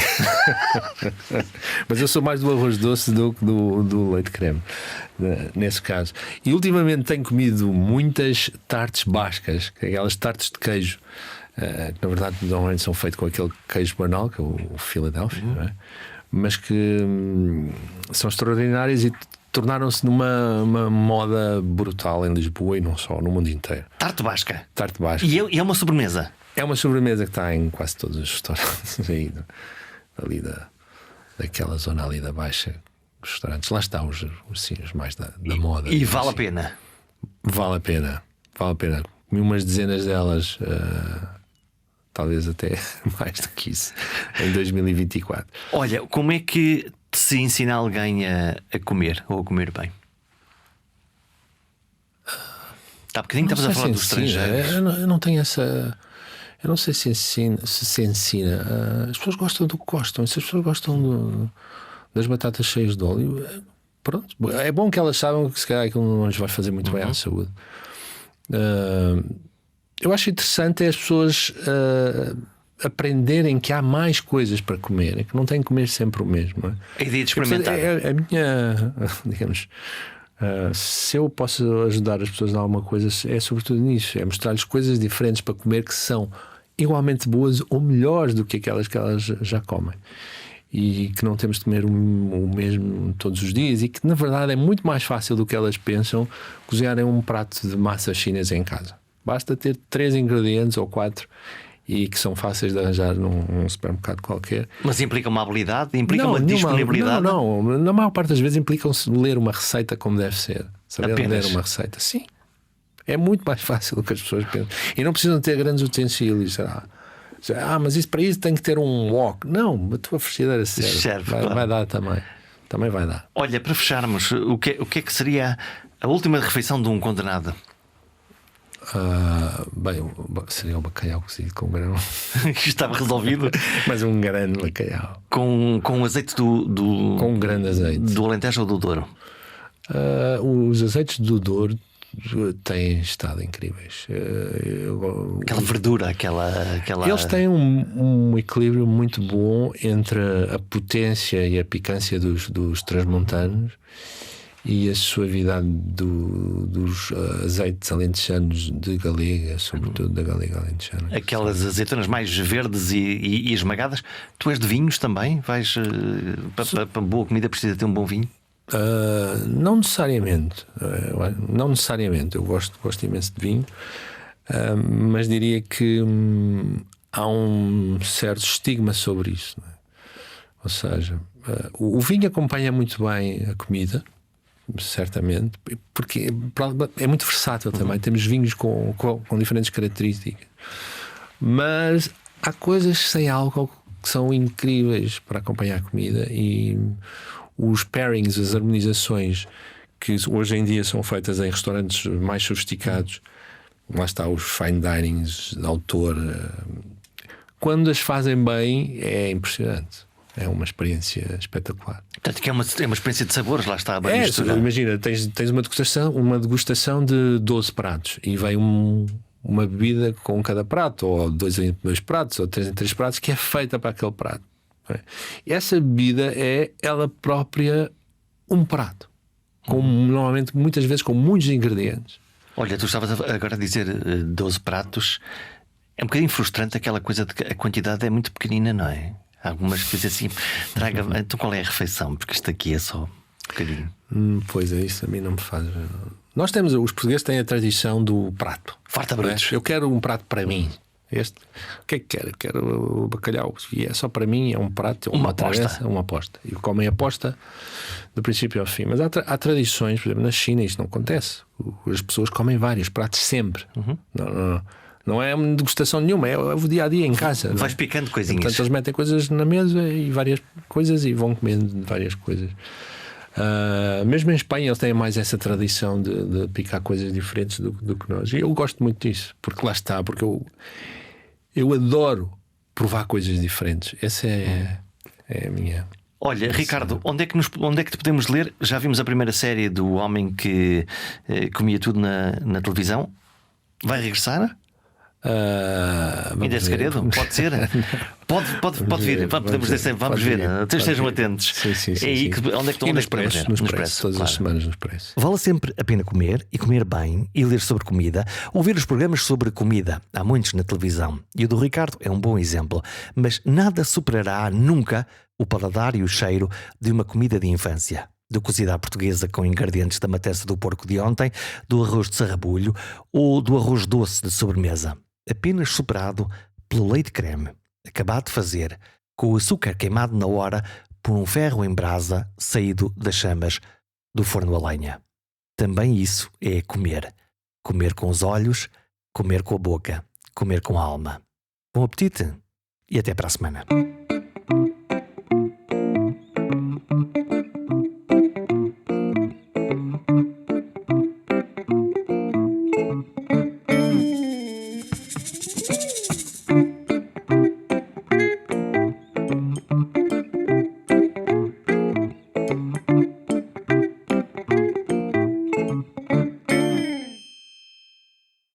Mas eu sou mais do arroz doce do que do leite creme, nesse caso. E ultimamente tenho comido muitas tartes bascas, aquelas tartes de queijo, que na verdade normalmente são feitas com aquele queijo banal, que é o Philadelphia, não é? Mas que são extraordinárias e tornaram-se numa uma moda brutal em Lisboa e não só, no mundo inteiro. Tarte basca. Tarte basca. E é uma sobremesa. É uma sobremesa que está em quase todos os restaurantes aí, ali daquela zona ali da Baixa. Os restaurantes, lá está os mais da moda. E vale a pena. Vale a pena. Vale a pena. Comi umas dezenas delas, talvez até mais do que isso, em 2024. Olha, como é que se ensina alguém a comer ou a comer bem? Há bocadinho estavas a falar dos estrangeiros. Eu não tenho essa. Eu não sei se se ensina. As pessoas gostam do que gostam. Se as pessoas gostam das batatas cheias de óleo, pronto. É bom que elas saibam que se calhar aquilo não lhes vai fazer muito bem à saúde. Eu acho interessante as pessoas aprenderem que há mais coisas para comer, que não têm que comer sempre o mesmo. Não é? A ideia de experimentar. A minha, digamos, se eu posso ajudar as pessoas a alguma coisa, é sobretudo nisso: é mostrar-lhes coisas diferentes para comer que são igualmente boas ou melhores do que aquelas que elas já comem. E que não temos de comer o mesmo todos os dias, e que na verdade é muito mais fácil do que elas pensam cozinharem um prato de massa chinesa em casa. Basta ter 3 ingredientes ou 4 e que são fáceis de arranjar num supermercado qualquer. Mas implica uma habilidade? Implica uma disponibilidade? Não. Na maior parte das vezes implicam-se ler uma receita como deve ser. Saber ler uma receita. Sim. É muito mais fácil do que as pessoas pensam. E não precisam ter grandes utensílios. Mas para isso tem que ter um wok. Não, a tua frigideira serve. Vai dar também. Também vai dar. Olha, para fecharmos, o que é que seria a última refeição de um condenado? Seria o bacalhau cozido com grão. Estava resolvido. Mas um grande bacalhau. Com azeite do. Com um grande azeite. Do Alentejo ou do Douro? Os azeites do Douro têm estado incríveis. Aquela verdura, aquela. Eles têm um equilíbrio muito bom entre a potência e a picância dos transmontanos e a suavidade dos azeites alentejanos de Galega, sobretudo da Galega alentejana. Aquelas azeitonas mais verdes e esmagadas. Tu és de vinhos também? Vais para boa comida precisa ter um bom vinho? Não necessariamente. Não necessariamente. Eu gosto imenso de vinho, mas diria que há um certo estigma sobre isso, não é? Ou seja, o vinho acompanha muito bem a comida, certamente, porque é muito versátil também. Temos vinhos com diferentes características, mas há coisas sem álcool que são incríveis para acompanhar a comida, e os pairings, as harmonizações que hoje em dia são feitas em restaurantes mais sofisticados, lá está os fine dinings de autor, quando as fazem bem é impressionante. É uma experiência espetacular. Portanto, que é uma experiência de sabores, lá está. Imagina, tens uma degustação de 12 pratos e vem uma bebida com cada prato, ou 2 em 2 pratos, ou 3 em 3 pratos, que é feita para aquele prato. E essa bebida é ela própria um prato, normalmente, muitas vezes, com muitos ingredientes. Olha, tu estavas agora a dizer 12 pratos. É um bocadinho frustrante aquela coisa de que a quantidade é muito pequenina, não é? Algumas que dizem assim, então qual é a refeição? Porque isto aqui é só um bocadinho. Pois é, isso a mim não me faz. Os portugueses têm a tradição do prato. Farta brutos. Eu quero um prato para mim. O que é que quero? Quero o bacalhau. E é só para mim, é um prato, uma aposta. Uma aposta. E comem aposta do princípio ao fim. Mas há tradições, por exemplo, na China isto não acontece. As pessoas comem vários pratos sempre. Não é uma degustação nenhuma, é o dia a dia em casa. Vais picando coisinhas. Portanto, eles metem coisas na mesa e várias coisas e vão comendo várias coisas. Mesmo em Espanha eles têm mais essa tradição de picar coisas diferentes do que nós. E eu gosto muito disso, porque lá está, porque eu adoro provar coisas diferentes. Essa é a minha. Olha, Ricardo, onde é que te podemos ler? Já vimos a primeira série do homem que comia tudo na televisão. Vai regressar? Ainda é segredo? Pode ser? Pode vir. Podemos dizer sempre, vamos ver. Estejam atentos. Sim. Onde é que no Expresso, todas as semanas no Expresso. Vale sempre a pena comer e comer bem e ler sobre comida, ouvir os programas sobre comida. Há muitos na televisão e o do Ricardo é um bom exemplo. Mas nada superará nunca o paladar e o cheiro de uma comida de infância. do cozido à portuguesa com ingredientes da matança do porco de ontem, do arroz de sarrabulho ou do arroz doce de sobremesa, apenas superado pelo leite creme, acabado de fazer, com o açúcar queimado na hora por um ferro em brasa saído das chamas do forno a lenha. Também isso é comer. Comer com os olhos, comer com a boca, comer com a alma. Bom apetite e até para a semana.